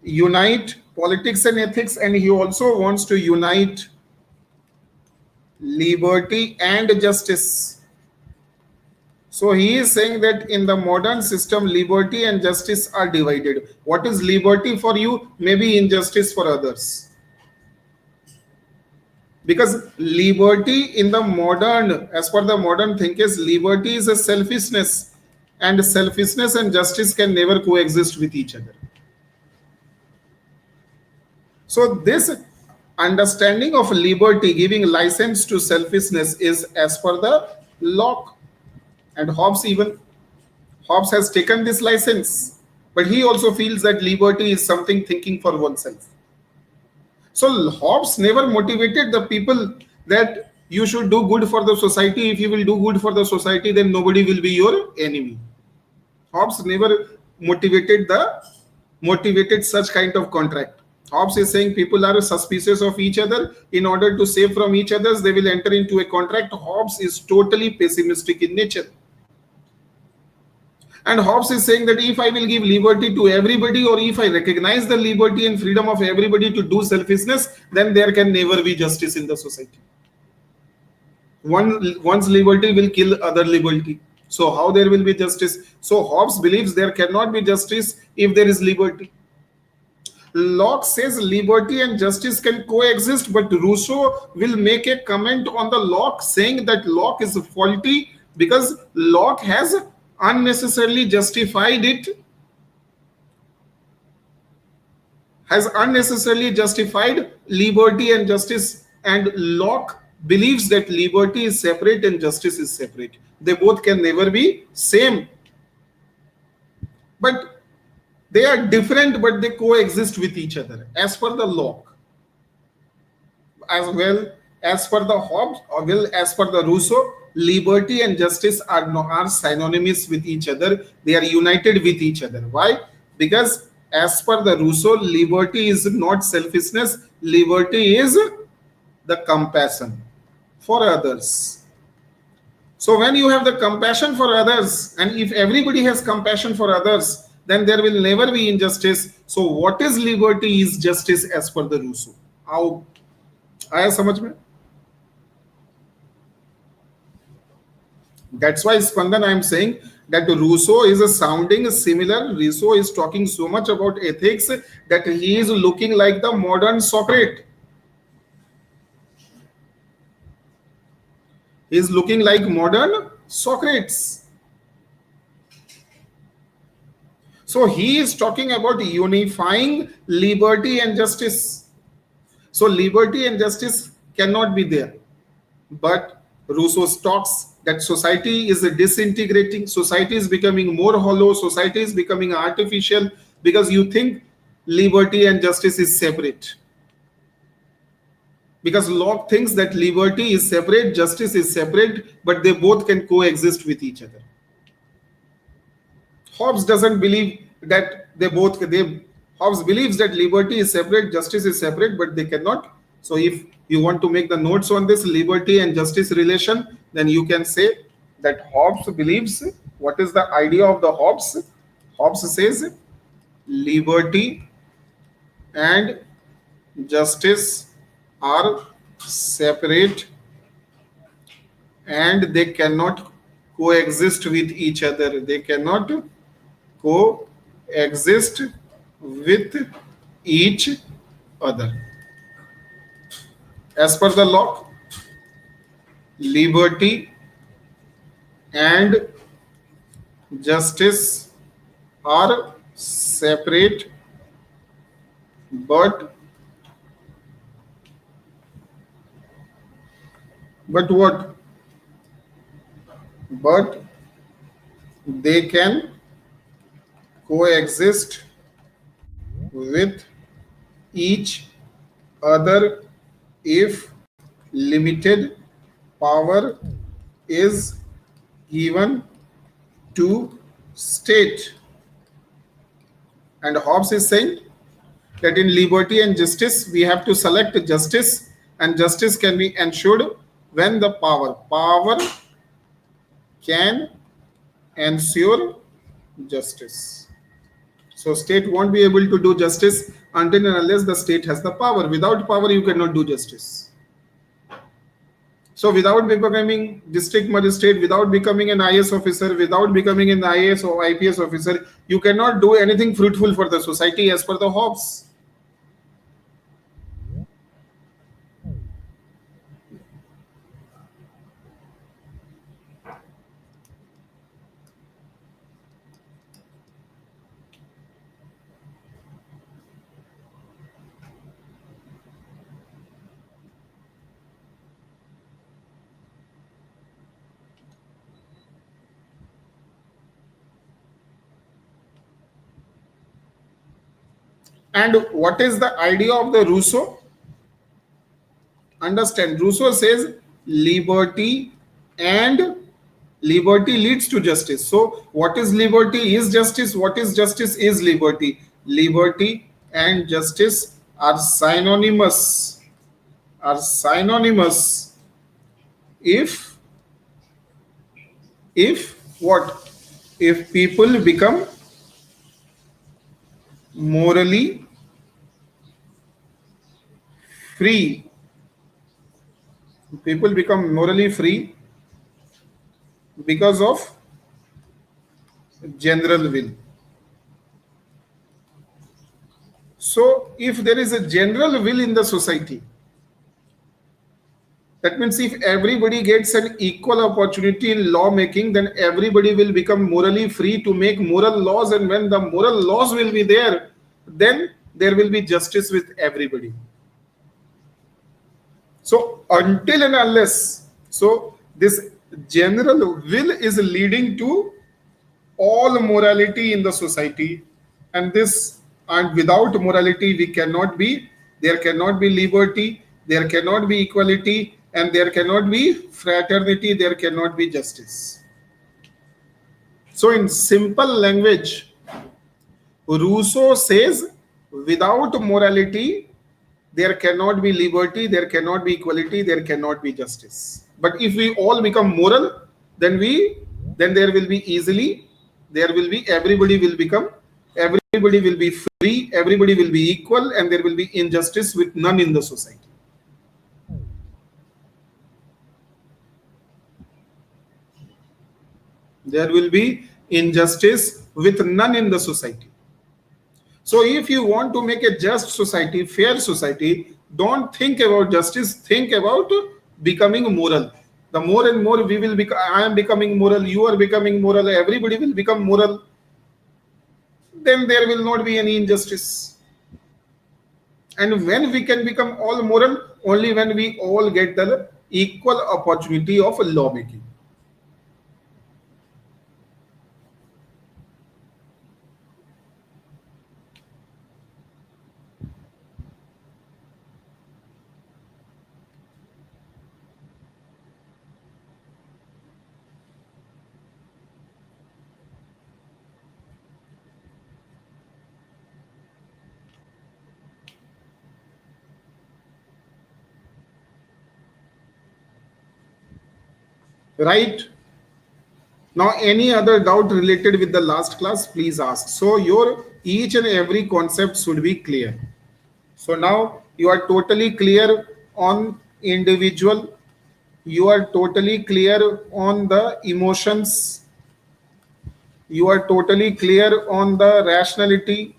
unite politics and ethics, and he also wants to unite liberty and justice. So he is saying that in the modern system, liberty and justice are divided. What is liberty for you? Maybe injustice for others. Because liberty in the modern, as per the modern thinkers, liberty is a selfishness, and selfishness and justice can never coexist with each other. So this understanding of liberty giving license to selfishness is as per the Locke, and Hobbes has taken this license, but he also feels that liberty is something thinking for oneself. So Hobbes never motivated the people that you should do good for the society. If you will do good for the society, then nobody will be your enemy. Hobbes never motivated such kind of contract. Hobbes is saying people are suspicious of each other. In order to save from each other, they will enter into a contract. Hobbes is totally pessimistic in nature. And Hobbes is saying that if I will give liberty to everybody, or if I recognize the liberty and freedom of everybody to do selfishness, then there can never be justice in the society. One's liberty will kill other liberty. So how there will be justice? So Hobbes believes there cannot be justice if there is liberty. Locke says liberty and justice can coexist, but Rousseau will make a comment on the Locke saying that Locke is faulty because Locke has unnecessarily justified liberty and justice, and Locke believes that liberty is separate and justice is separate. They both can never be same, but they are different, but they coexist with each other as per the Locke. As well as per the Hobbes, or well as per the Rousseau, liberty and justice are synonymous with each other. They are united with each other. Why? Because as per the Rousseau, liberty is not selfishness. Liberty is the compassion for others. So when you have the compassion for others, and if everybody has compassion for others, then there will never be injustice. So what is liberty is justice as per the Rousseau. How आया समझ में? That's why, Spandan, I am saying that Rousseau is sounding similar. Rousseau is talking so much about ethics that he is looking like the modern Socrates. He is looking like modern Socrates. So he is talking about unifying liberty and justice. So liberty and justice cannot be there. But Rousseau talks that society is disintegrating, society is becoming more hollow, society is becoming artificial because you think liberty and justice is separate. Because Locke thinks that liberty is separate, justice is separate, but they both can coexist with each other. Hobbes doesn't believe that Hobbes believes that liberty is separate, justice is separate, but they cannot. So if you want to make the notes on this liberty and justice relation, then you can say that Hobbes believes, what is the idea of the Hobbes? Hobbes says liberty and justice are separate and they cannot coexist with each other. They cannot coexist with each other. As per the Locke, liberty and justice are separate, but what? But they can coexist with each other if limited power is given to state. And Hobbes is saying that in liberty and justice we have to select justice, and justice can be ensured when the power can ensure justice. So state won't be able to do justice until and unless the state has the power. Without power you cannot do justice. So without becoming district magistrate, without becoming an IS officer, without becoming an IAS or IPS officer, you cannot do anything fruitful for the society as per the Hobbes. And what is the idea of the Rousseau? Understand, Rousseau says liberty and liberty leads to justice. So what is liberty is justice, what is justice is liberty. Liberty and justice are synonymous. If what? If people become morally free. People become morally free because of general will. So if there is a general will in the society, that means if everybody gets an equal opportunity in lawmaking, then everybody will become morally free to make moral laws, and when the moral laws will be there, then there will be justice with everybody. So until and unless, so this general will is leading to all morality in the society, and without morality we cannot be, there cannot be liberty, there cannot be equality, and there cannot be fraternity, there cannot be justice. So in simple language, Rousseau says without morality there cannot be liberty, there cannot be equality, there cannot be justice. But if we all become moral, then there will be everybody will be free, everybody will be equal, and there will be injustice with none in the society. There will be injustice with none in the society. So if you want to make a just society, fair society, don't think about justice, think about becoming moral. The more and more we will become, I am becoming moral, you are becoming moral, everybody will become moral, then there will not be any injustice. And when we can become all moral, only when we all get the equal opportunity of lawmaking. Right? Now, any other doubt related with the last class, please ask. So your each and every concept should be clear. So now you are totally clear on individual. You are totally clear on the emotions. You are totally clear on the rationality.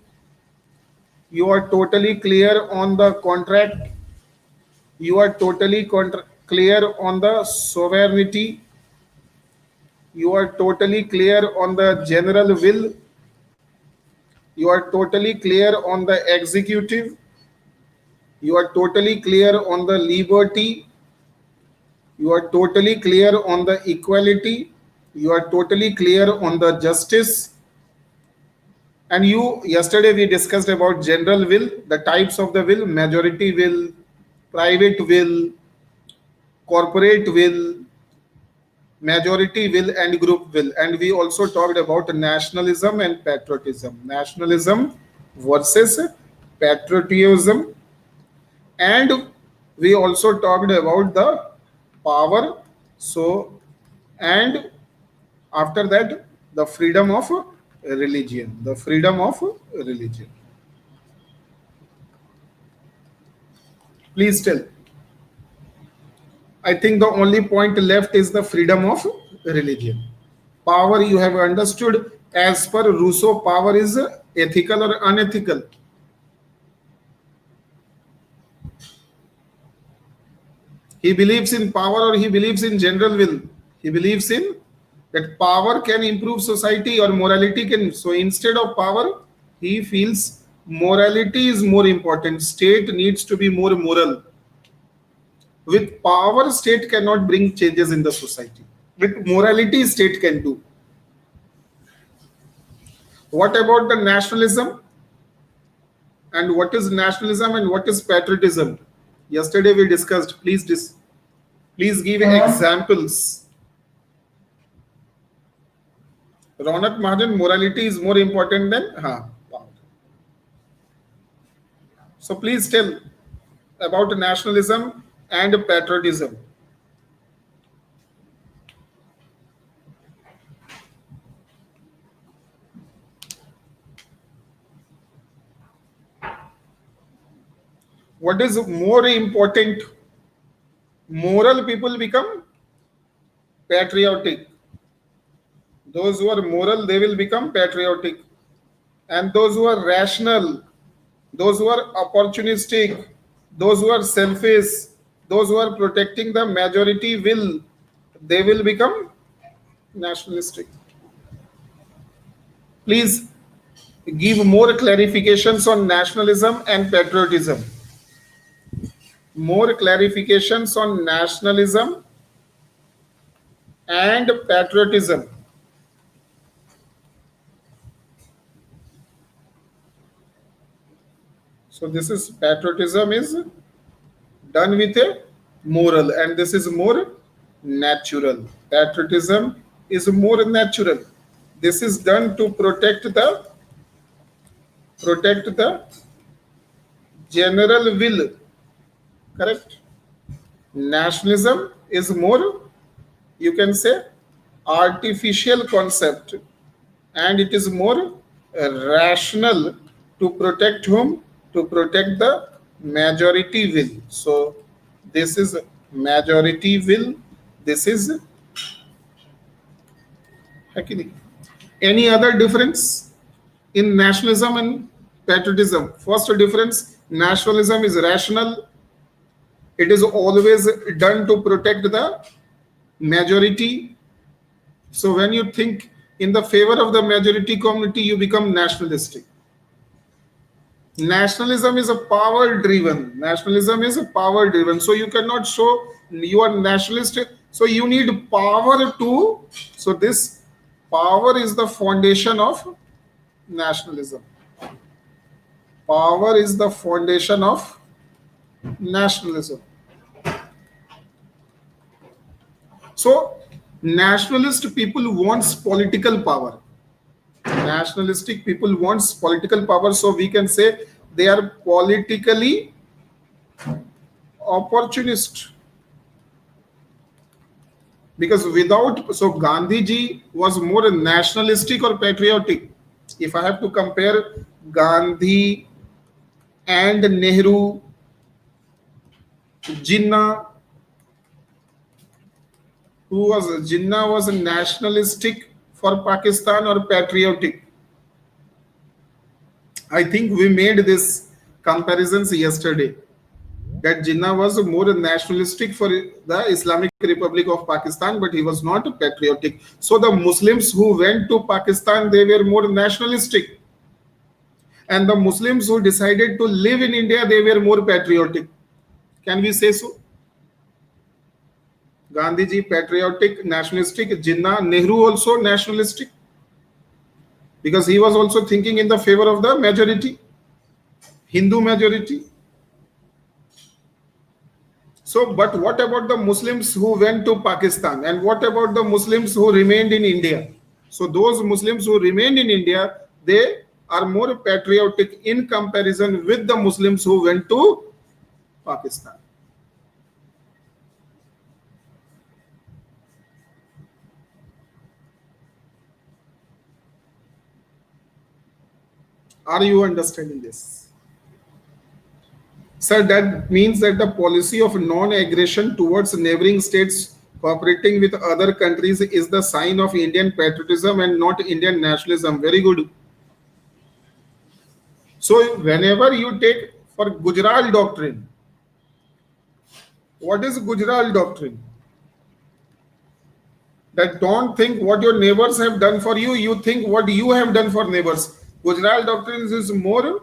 You are totally clear on the contract. You are totally clear on the sovereignty. You are totally clear on the general will. You are totally clear on the executive. You are totally clear on the liberty. You are totally clear on the equality. You are totally clear on the justice. And you, yesterday we discussed about general will, the types of the will: majority will, private will, corporate will, majority will, and group will. And we also talked about nationalism and patriotism. Nationalism versus patriotism. And we also talked about the power. So, and after that, the freedom of religion. The freedom of religion. Please tell. I think the only point left is the freedom of religion. Power, you have understood, as per Rousseau, power is ethical or unethical. He believes in power, or he believes in general will. He believes in that power can improve society or morality can. So instead of power, he feels morality is more important. State needs to be more moral. With power, state cannot bring changes in the society. With morality, state can do. What about the nationalism? And what is nationalism and what is patriotism? Yesterday we discussed. Please give examples. Ronak Mahajan, morality is more important than power. So please tell about nationalism and patriotism. What is more important? Moral people become patriotic. Those who are moral, they will become patriotic. And those who are rational, those who are opportunistic, those who are selfish, those who are protecting the majority will, they will become nationalistic. Please give more clarifications on nationalism and patriotism. More clarifications on nationalism and patriotism. So this is patriotism is done with a moral, and this is more natural. Patriotism is more natural. This is done to protect the general will. Correct? Nationalism is more, you can say, artificial concept, and it is more rational to protect whom? To protect the majority will. So this is majority will. This is Any other difference in nationalism and patriotism? First difference, nationalism is rational. It is always done to protect the majority. So when you think in the favor of the majority community, you become nationalistic. Nationalism is a power driven. Nationalism is a power driven. So you cannot show you are nationalist. So you need power to. So this power is the foundation of nationalism. Power is the foundation of nationalism. So nationalist people wants political power. Nationalistic people wants political power. So we can say they are politically opportunist. Because without, so Gandhi ji was more nationalistic or patriotic. If I have to compare Gandhi and Nehru, Jinnah, Jinnah was nationalistic for Pakistan or patriotic? I think we made this comparisons yesterday, that Jinnah was more nationalistic for the Islamic Republic of Pakistan, but he was not patriotic. So the Muslims who went to Pakistan, they were more nationalistic. And the Muslims who decided to live in India, they were more patriotic. Can we say so? Gandhiji patriotic, nationalistic, Jinnah, Nehru also nationalistic, because he was also thinking in the favor of the majority, Hindu majority. So, but what about the Muslims who went to Pakistan, and what about the Muslims who remained in India? So those Muslims who remained in India, they are more patriotic in comparison with the Muslims who went to Pakistan. Are you understanding this? Sir, that means that the policy of non-aggression towards neighboring states cooperating with other countries is the sign of Indian patriotism and not Indian nationalism. Very good. So whenever you take for Gujarat doctrine, what is Gujarat doctrine? That don't think what your neighbors have done for you, you think what you have done for neighbors. Gujarat doctrine is more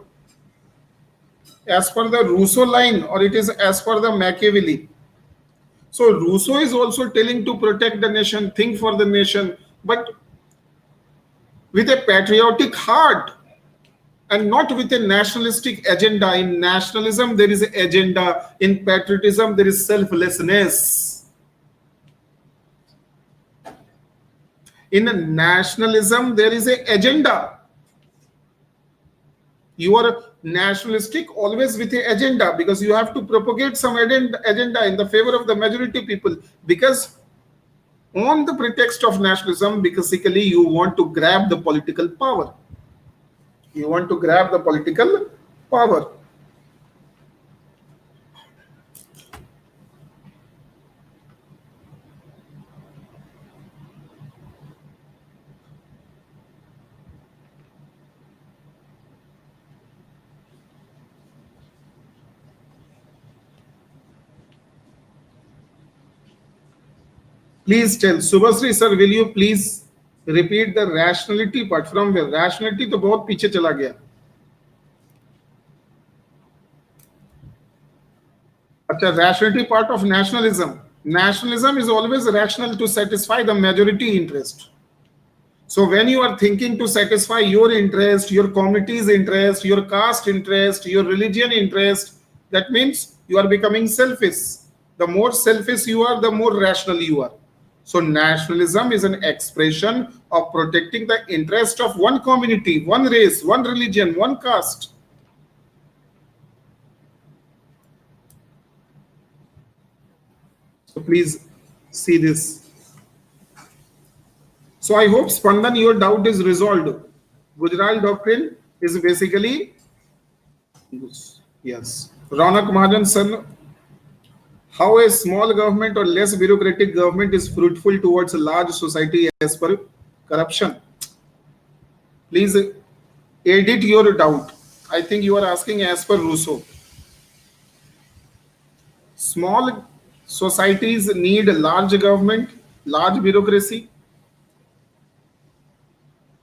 as per the Rousseau line, or it is as per the Machiavelli. So Rousseau is also telling to protect the nation, think for the nation, but with a patriotic heart and not with a nationalistic agenda. In nationalism, there is an agenda. In patriotism, there is selflessness. In nationalism, there is an agenda. You are nationalistic always with an agenda, because you have to propagate some agenda in the favor of the majority people, because on the pretext of nationalism, basically you want to grab the political power. You want to grab the political power. Please tell Subhasri sir, will you please repeat the rationality part? From where rationality तो बहुत पीछे चला गया. अच्छा, rationality part of nationalism. Nationalism is always rational to satisfy the majority interest. So when you are thinking to satisfy your interest, your community's interest, your caste interest, your religion interest, that means you are becoming selfish. The more selfish you are, the more rational you are. So nationalism is an expression of protecting the interest of one community, one race, one religion, one caste. So please see this. So I hope, Spandan, your doubt is resolved. Gujarat doctrine is basically, yes. Ronak Mahajan son, how a small government or less bureaucratic government is fruitful towards a large society as per corruption. Please edit your doubt. I think you are asking as per Rousseau. Small societies need large government, large bureaucracy.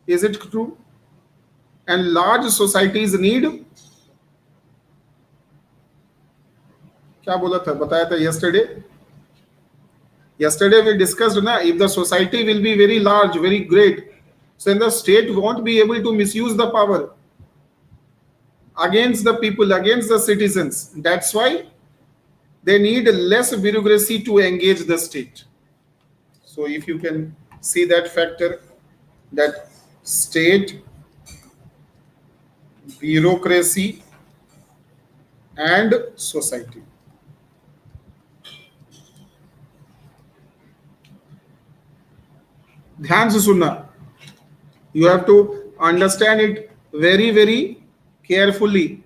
Is it true? And large societies need, क्या बोला था, बताया था yesterday we discussed na, if the society will be very large, very great, so then the state won't be able to misuse the power against the people, against the citizens. That's why they need less bureaucracy to engage the state. So if you can see that factor, that state, bureaucracy and society. ध्यान से सुनना. You have to understand it very, very carefully.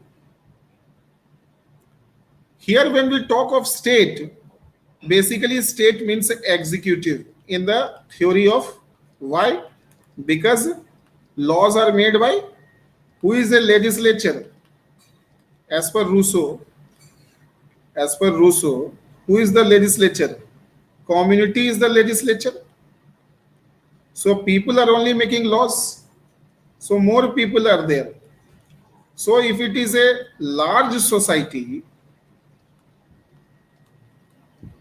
Here when we talk of state, basically state means executive in the theory of. Why? Because laws are made by who is a legislature? As per Rousseau, who is the legislature? Community is the legislature. So people are only making laws. So more people are there. So if it is a large society,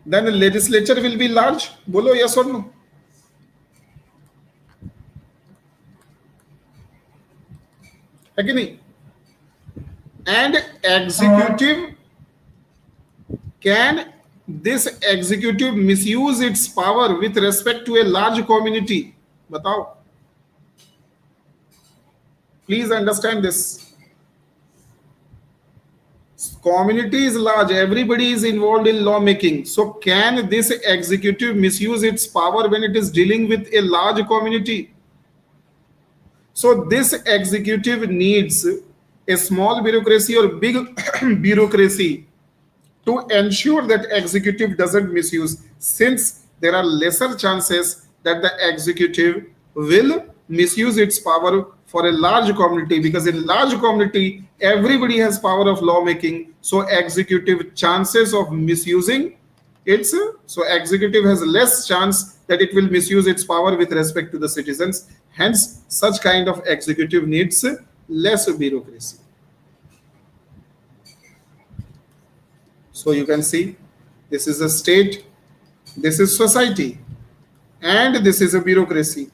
then the legislature will be large. Bolo yes or no? है कि नहीं? And executive, can this executive misuse its power with respect to a large community? बताओ. Please understand this. Community is large, everybody is involved in lawmaking. So can this executive misuse its power when it is dealing with a large community? So this executive needs a small bureaucracy or big bureaucracy to ensure that executive doesn't misuse, since there are lesser chances that the executive will misuse its power for a large community, because in large community everybody has power of lawmaking, so executive chances of misusing its, so executive has less chance that it will misuse its power with respect to the citizens. Hence such kind of executive needs less bureaucracy. So you can see this is a state, this is society, and this is a bureaucracy.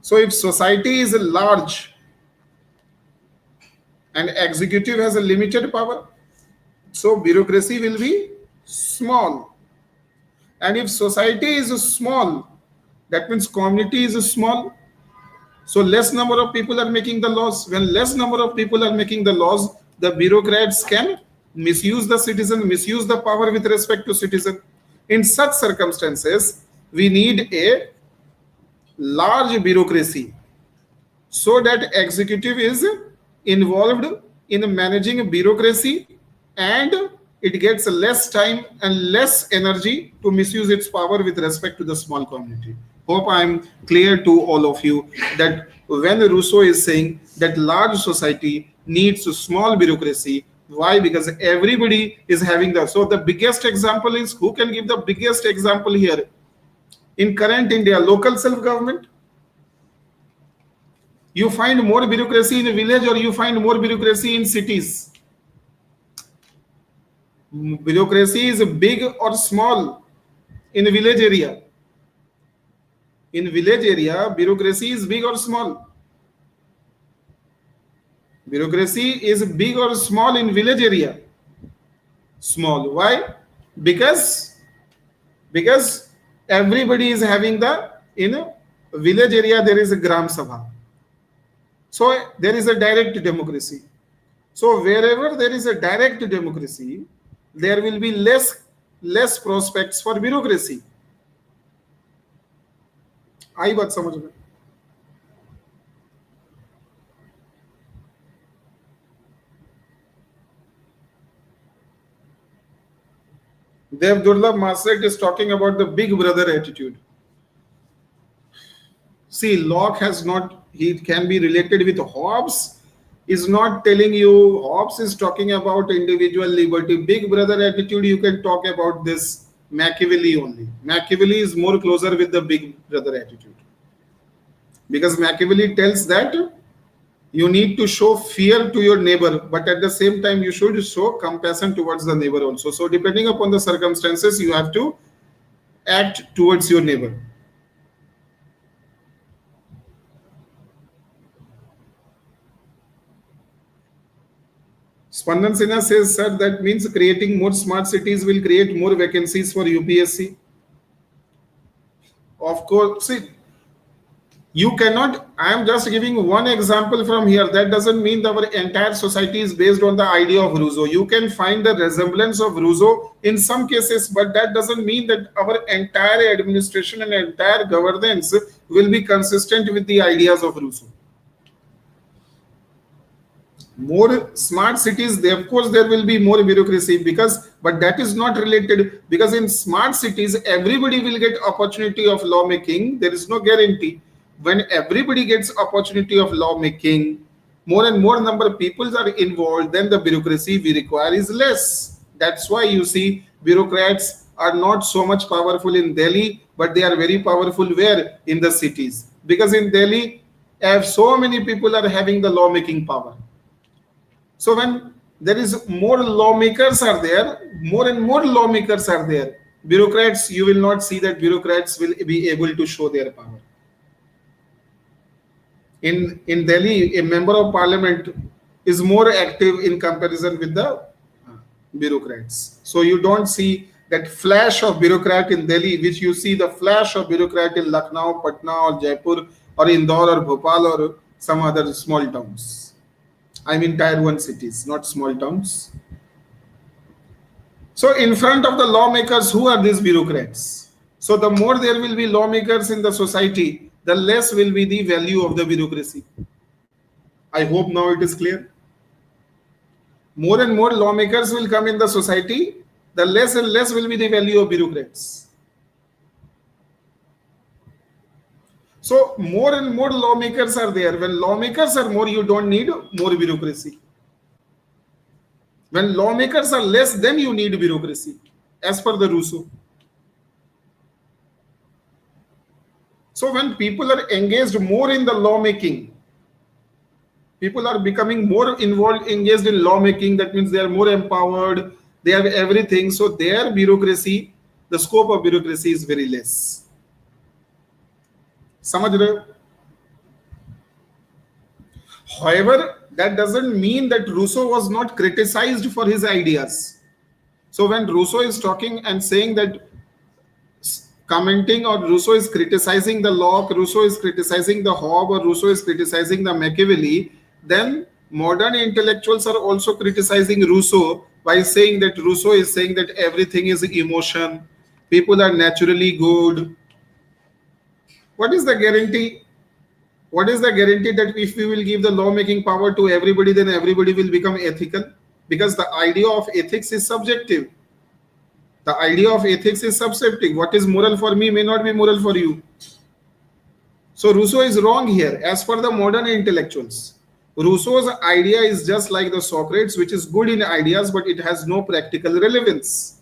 So if society is large and executive has a limited power, so bureaucracy will be small. And if society is small, that means community is small. So less number of people are making the laws. When less number of people are making the laws, the bureaucrats can misuse the citizen, misuse the power with respect to citizen. In such circumstances, we need a large bureaucracy so that executive is involved in managing bureaucracy and it gets less time and less energy to misuse its power with respect to the small community. Hope I am clear to all of you that when Rousseau is saying that large society needs a small bureaucracy, why? Because everybody is having that. So the biggest example is, who can give the biggest example here? In current India, local self-government. You find more bureaucracy in a village or you find more bureaucracy in cities? Bureaucracy is big or small in a village area? In village area, bureaucracy is big or small? Bureaucracy is big or small in village area? Small. Why? Because everybody is having the, in a village area there is a Gram Sabha. So there is a direct democracy. So wherever there is a direct democracy, there will be less prospects for bureaucracy. आई बात समझ में? Dev Durlabh Masek is talking about the big brother attitude. See, Locke has not, he can be related with Hobbes, is not telling you, Hobbes is talking about individual liberty. Big brother attitude, you can talk about this Machiavelli only. Machiavelli is more closer with the big brother attitude. Because Machiavelli tells that you need to show fear to your neighbor, but at the same time, you should show compassion towards the neighbor also. So depending upon the circumstances, you have to act towards your neighbor. Spandan Sinha says, sir, that means creating more smart cities will create more vacancies for UPSC. Of course, see, you cannot, I am just giving one example from here. That doesn't mean that our entire society is based on the idea of Rousseau. You can find the resemblance of Rousseau in some cases, but that doesn't mean that our entire administration and entire governance will be consistent with the ideas of Rousseau. More smart cities, of course there will be more bureaucracy, because but that is not related, because in smart cities everybody will get opportunity of lawmaking. There is no guarantee. When everybody gets opportunity of lawmaking, more and more number of people are involved, then the bureaucracy we require is less. That's why you see bureaucrats are not so much powerful in Delhi, but they are very powerful where? In the cities. Because in Delhi, so many people are having the lawmaking power. So when there is more lawmakers are there, more and more lawmakers are there. Bureaucrats, you will not see that bureaucrats will be able to show their power. In Delhi, a member of parliament is more active in comparison with the bureaucrats. So you don't see that flash of bureaucrat in Delhi, which you see the flash of bureaucrat in Lucknow, Patna, or Jaipur, or Indore, or Bhopal, or some other small towns. I mean tier 1 cities, not small towns. So in front of the lawmakers, who are these bureaucrats? So the more there will be lawmakers in the society, the less will be the value of the bureaucracy. I hope now it is clear. More and more lawmakers will come in the society, the less and less will be the value of bureaucrats. So more and more lawmakers are there. When lawmakers are more, you don't need more bureaucracy. When lawmakers are less, then you need bureaucracy, as per the Rousseau. So when people are engaged more in the lawmaking, people are becoming more involved, engaged in lawmaking. That means they are more empowered. They have everything. So their bureaucracy, the scope of bureaucracy is very less. समझ रहे हो? However, that doesn't mean that Rousseau was not criticized for his ideas. So when Rousseau is talking and saying that, commenting, or Rousseau is criticizing the Locke, Rousseau is criticizing the Hobbes, or Rousseau is criticizing the Machiavelli, then modern intellectuals are also criticizing Rousseau by saying that Rousseau is saying that everything is emotion, people are naturally good. What is the guarantee? What is the guarantee that if we will give the lawmaking power to everybody, then everybody will become ethical? Because the idea of ethics is subjective. The idea of ethics is subjective. What is moral for me may not be moral for you. So Rousseau is wrong here. As per the modern intellectuals, Rousseau's idea is just like the Socrates, which is good in ideas, but it has no practical relevance.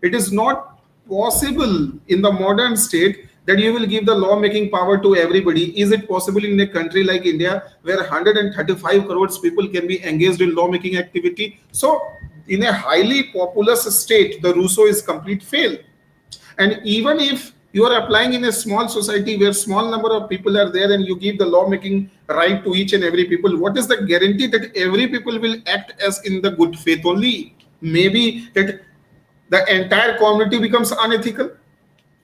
It is not possible in the modern state that you will give the lawmaking power to everybody. Is it possible in a country like India, where 135 crores people can be engaged in lawmaking activity? So in a highly populous state, the Rousseau is complete fail. And even if you are applying in a small society where small number of people are there and you give the lawmaking right to each and every people, what is the guarantee that every people will act as in the good faith only? Maybe that the entire community becomes unethical.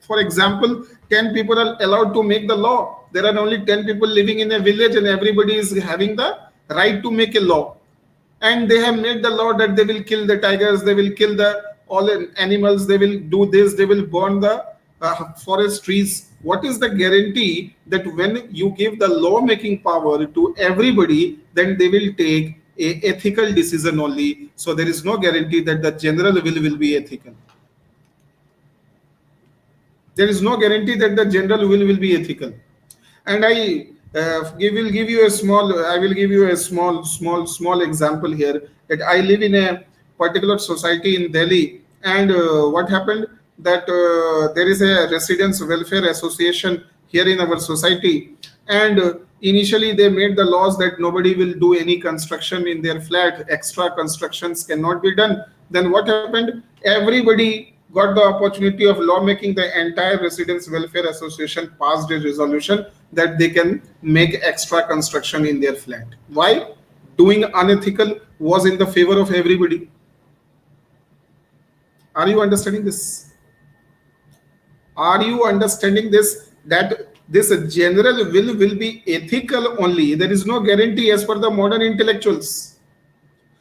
For example, 10 people are allowed to make the law. There are only 10 people living in a village and everybody is having the right to make a law. And they have made the law that they will kill the tigers, they will kill the all animals, they will do this, they will burn the forest trees. What is the guarantee that when you give the law-making power to everybody, then they will take a ethical decision only? So there is no guarantee that the general will be ethical. There is no guarantee that the general will be ethical. And will give you a small. I will give you a small example here. That I live in a particular society in Delhi, and what happened that there is a residents welfare association here in our society, and initially they made the laws that nobody will do any construction in their flat. Extra constructions cannot be done. Then what happened? Everybody got the opportunity of lawmaking. The entire residents welfare association passed a resolution that they can make extra construction in their flat. Why? Doing unethical was in the favor of everybody. Are you understanding this? Are you understanding this? That this general will be ethical only. There is no guarantee as per the modern intellectuals.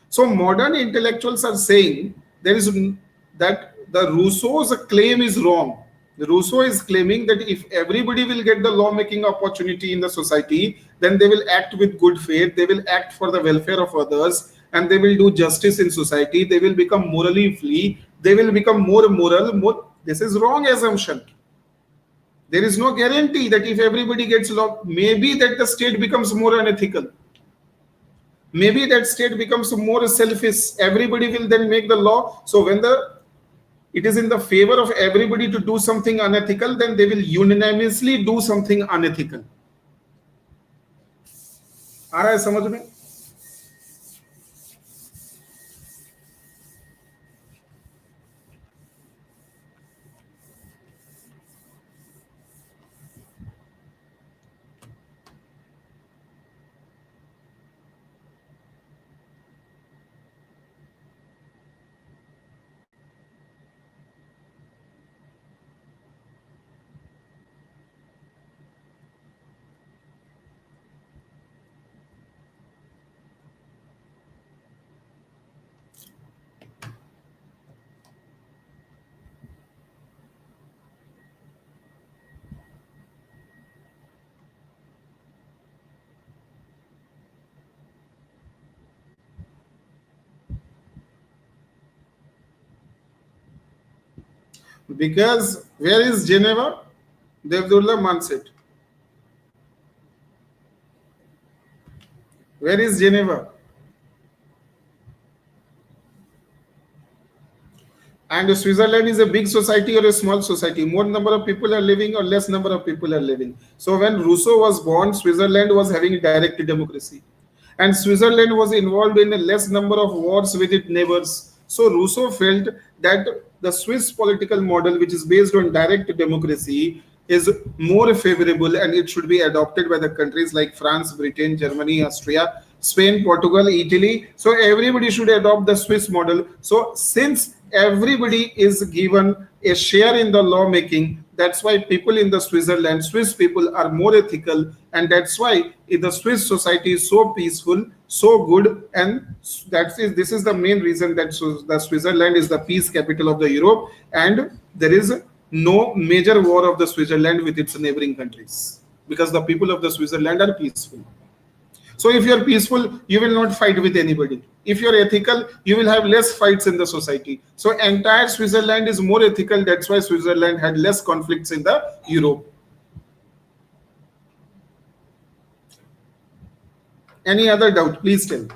So modern intellectuals are saying there is that the Rousseau's claim is wrong. Rousseau is claiming that if everybody will get the lawmaking opportunity in the society, then they will act with good faith, they will act for the welfare of others, and they will do justice in society, they will become morally free, they will become more moral. This is wrong assumption. There is no guarantee that if everybody gets law, maybe that the state becomes more unethical. Maybe that state becomes more selfish. Everybody will then make the law. So when it is in the favor of everybody to do something unethical, then they will unanimously do something unethical. आ रहा है समझ में? Because where is Geneva? Devdullah Manset. Where is Geneva? And Switzerland is a big society or a small society? More number of people are living or less number of people are living? So when Rousseau was born, Switzerland was having direct democracy. And Switzerland was involved in a less number of wars with its neighbors. So Rousseau felt that the Swiss political model, which is based on direct democracy, is more favorable and it should be adopted by the countries like France, Britain, Germany, Austria, Spain, Portugal, Italy. So everybody should adopt the Swiss model. So since everybody is given a share in the lawmaking, that's why people in the Swiss people are more ethical, and that's why the Swiss society is so peaceful, so good, and this is the main reason that the Switzerland is the peace capital of the Europe, and there is no major war of the Switzerland with its neighboring countries because the people of the Switzerland are peaceful. So if you are peaceful, you will not fight with anybody. If you are ethical, you will have less fights in the society. So entire Switzerland is more ethical. That's why Switzerland had less conflicts in the Europe. Any other doubt? Please tell.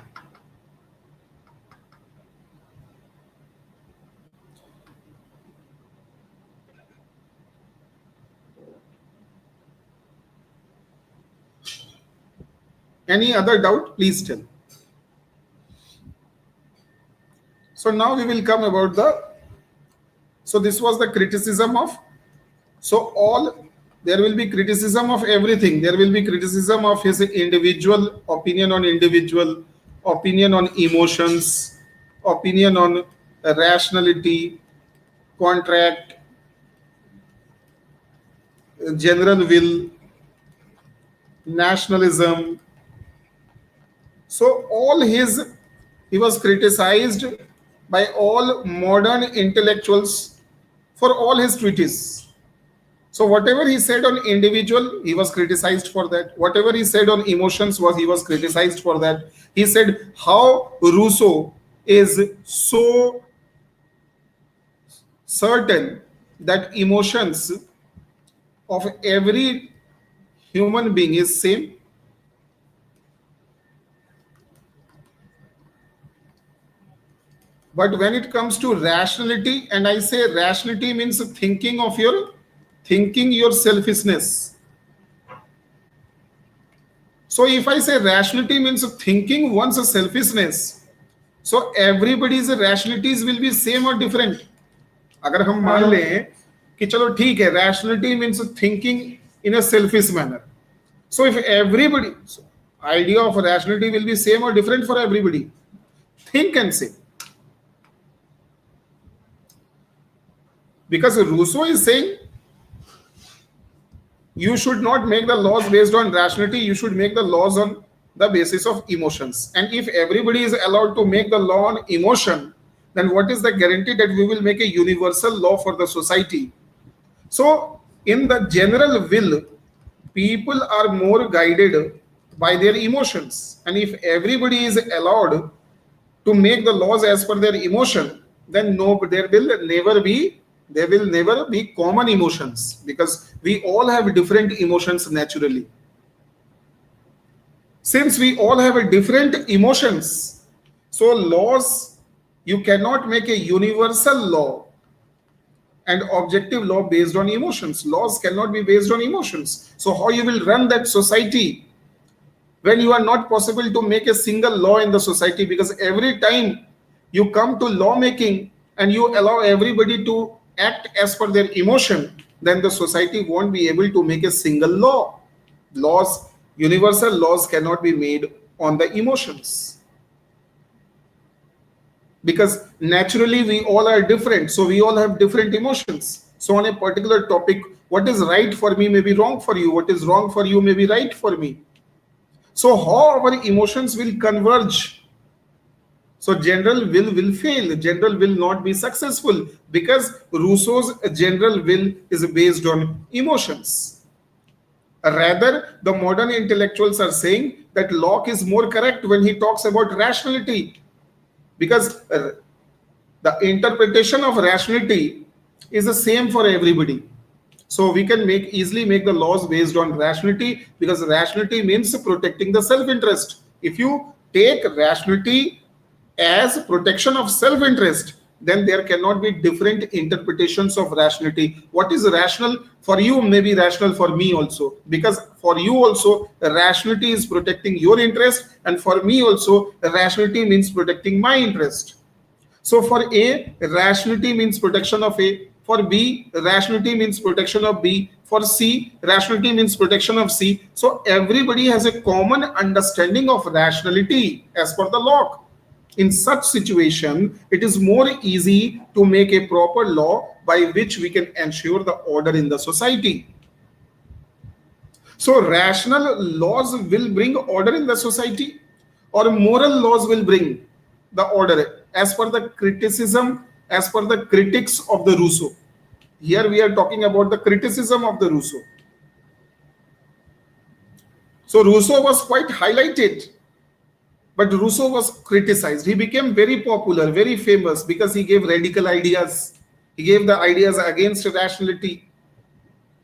Any other doubt? Please tell. So now we will come about so this was the criticism of, there will be criticism of everything. There will be criticism of his individual opinion on individual, opinion on emotions, opinion on rationality, contract, general will, nationalism. So he was criticized by all modern intellectuals for all his treatises. So whatever he said on individual, he was criticized for that. Whatever he said on emotions he was criticized for that. He said how Rousseau is so certain that emotions of every human being is same. But when it comes to rationality, and I say rationality means thinking your selfishness. So if I say rationality means thinking one's selfishness, so everybody's rationalities will be same or different. अगर हम मान लें कि चलो ठीक है, rationality means thinking in a selfish manner. So if everybody, so idea of rationality will be same or different for everybody. Think and say. Because Rousseau is saying you should not make the laws based on rationality, you should make the laws on the basis of emotions. And if everybody is allowed to make the law on emotion, then what is the guarantee that we will make a universal law for the society? So in the general will, people are more guided by their emotions. And if everybody is allowed to make the laws as per their emotion, then no, there will never be common emotions, because we all have different emotions naturally. Since we all have different emotions, so laws, you cannot make a universal law and objective law based on emotions. Laws cannot be based on emotions. So how you will run that society when you are not possible to make a single law in the society? Because every time you come to lawmaking and you allow everybody to act as per their emotion, then the society won't be able to make a single law. Universal laws cannot be made on the emotions, because naturally we all are different, so we all have different emotions. So on a particular topic, what is right for me may be wrong for you, what is wrong for you may be right for me. So how our emotions will converge? So general will fail, general will not be successful, because Rousseau's general will is based on emotions. Rather, the modern intellectuals are saying that Locke is more correct when he talks about rationality, because the interpretation of rationality is the same for everybody. So we can easily make the laws based on rationality, because rationality means protecting the self-interest. If you take rationality as protection of self-interest, then there cannot be different interpretations of rationality. What is rational for you may be rational for me also, because for you also rationality is protecting your interest, and for me also rationality means protecting my interest. So for A, rationality means protection of A. For B, rationality means protection of B. For C, rationality means protection of C. So everybody has a common understanding of rationality as per the Locke. In such situation, it is more easy to make a proper law by which we can ensure the order in the society. So rational laws will bring order in the society, or moral laws will bring the order, as per the criticism, as per the critics of the Rousseau. Here we are talking about the criticism of the Rousseau. So Rousseau was quite highlighted, but Rousseau was criticized. He became very popular, very famous, because he gave radical ideas. He gave the ideas against rationality.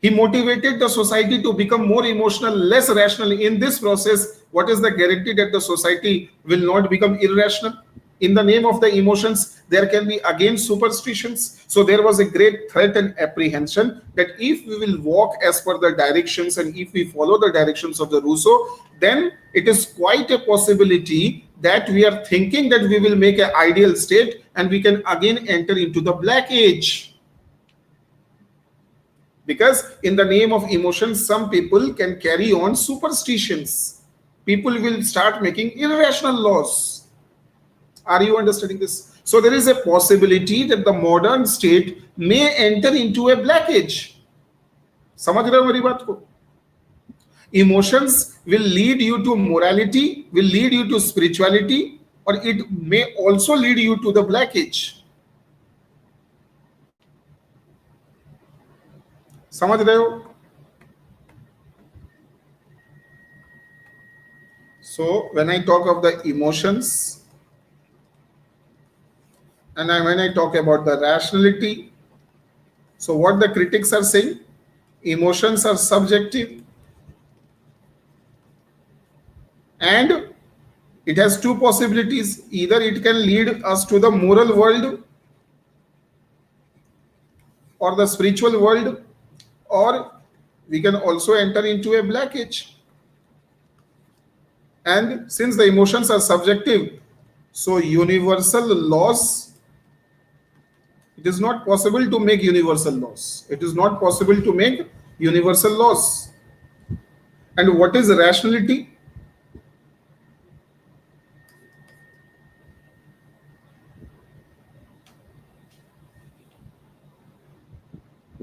He motivated the society to become more emotional, less rational. In this process, what is the guarantee that the society will not become irrational? In the name of the emotions, there can be again superstitions. So there was a great threat and apprehension that if we will walk as per the directions and if we follow the directions of the Rousseau, then it is quite a possibility that we are thinking that we will make an ideal state and we can again enter into the black age. Because in the name of emotions, some people can carry on superstitions. People will start making irrational laws. Are you understanding this? So there is a possibility that the modern state may enter into a black age. समझ रहे हो मेरी बात को? Emotions will lead you to morality, will lead you to spirituality, or it may also lead you to the black age. समझ रहे हो? So when I talk of the emotions, and when I talk about the rationality, so what the critics are saying, emotions are subjective, And it has two possibilities. Either it can lead us to the moral world or the spiritual world, or we can also enter into a black age. And since the emotions are subjective, so universal laws, it is not possible to make universal laws. It is not possible to make universal laws. And what is rationality?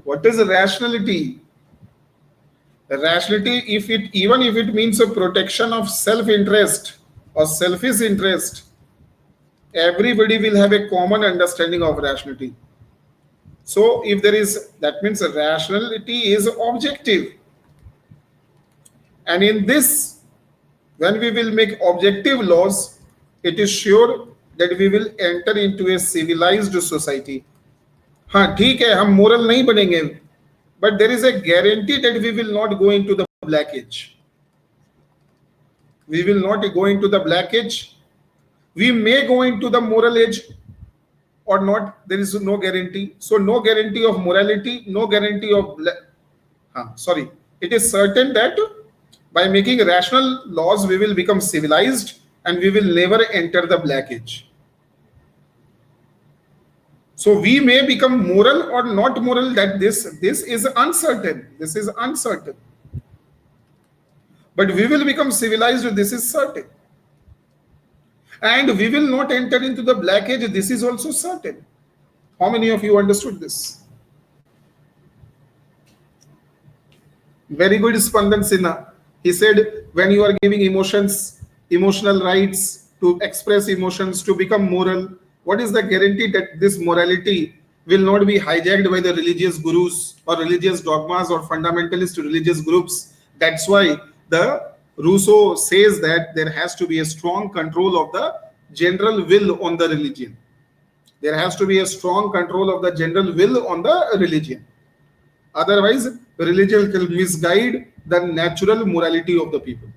What is rationality? Rationality, even if it means a protection of self-interest or selfish interest, everybody will have a common understanding of rationality. So if there is, that means rationality is objective. And in this, when we will make objective laws, it is sure that we will enter into a civilized society. हाँ ठीक है, हम moral नहीं बनेंगे, but there is a guarantee that we will not go into the black age. We will not go into the black age. We may go into the moral age or not. There is no guarantee. So no guarantee of morality, no guarantee of sorry. It is certain that by making rational laws, we will become civilized and we will never enter the black age. So we may become moral or not moral, that this is uncertain. This is uncertain. But we will become civilized, this is certain. And we will not enter into the black age, this is also certain. How many of you understood this? Very good, Spandan Sinha. He said, when you are giving emotional rights to express emotions, to become moral, what is the guarantee that this morality will not be hijacked by the religious gurus or religious dogmas or fundamentalist religious groups? That's why the Rousseau says that there has to be a strong control of the general will on the religion. There has to be a strong control of the general will on the religion. Otherwise, religion will misguide the natural morality of the people.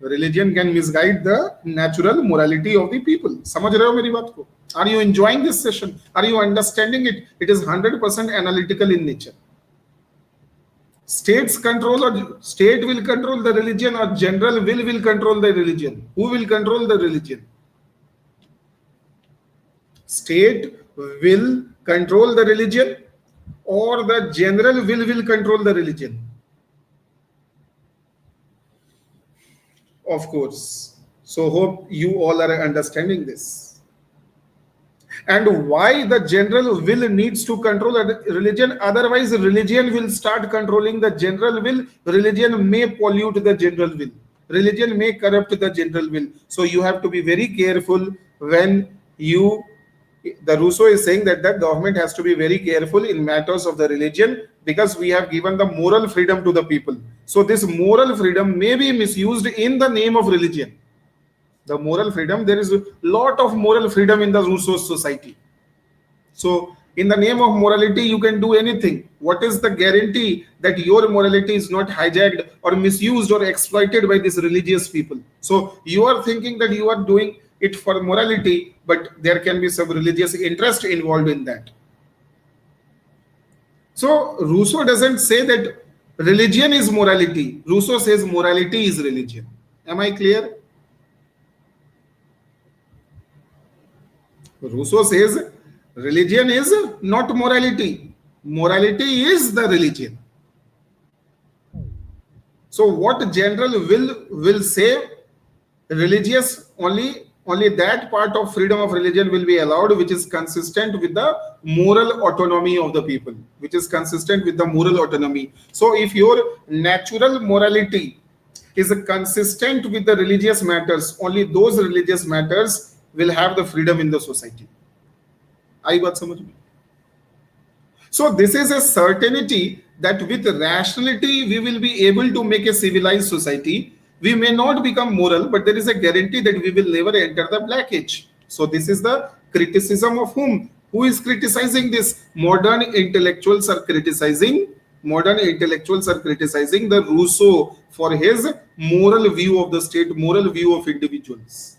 Religion can misguide the natural morality of the people. समझ रहे हो मेरी बात को? Are you enjoying this session? Are you understanding it? It is 100% analytical in nature. States control, or state will control the religion, or general will control the religion. Who will control the religion? State will control the religion, or the general will control the religion? Of course. So hope you all are understanding this. And why the general will needs to control a religion? Otherwise, religion will start controlling the general will. Religion may pollute the general will. Religion may corrupt the general will. So you have to be very careful when you, the Rousseau is saying that the government has to be very careful in matters of the religion, because we have given the moral freedom to the people. So this moral freedom may be misused in the name of religion. The moral freedom, there is a lot of moral freedom in the Rousseau society. So in the name of morality, you can do anything. What is the guarantee that your morality is not hijacked or misused or exploited by these religious people? So you are thinking that you are doing it for morality, but there can be some religious interest involved in that. So Rousseau doesn't say that religion is morality. Rousseau says morality is religion. Am I clear? Rousseau says religion is not morality. Morality is the religion. So what general will say, religious only that part of freedom of religion will be allowed which is consistent with the moral autonomy of the people, which is consistent with the moral autonomy. So if your natural morality is consistent with the religious matters, only those religious matters will have the freedom in the society. आई बात समझ में? So this is a certainty that with rationality we will be able to make a civilized society. We may not become moral, but there is a guarantee that we will never enter the black age. So this is the criticism of whom? Who is criticizing this? Modern intellectuals are criticizing modern intellectuals are criticizing the Rousseau for his moral view of the state, moral view of individuals.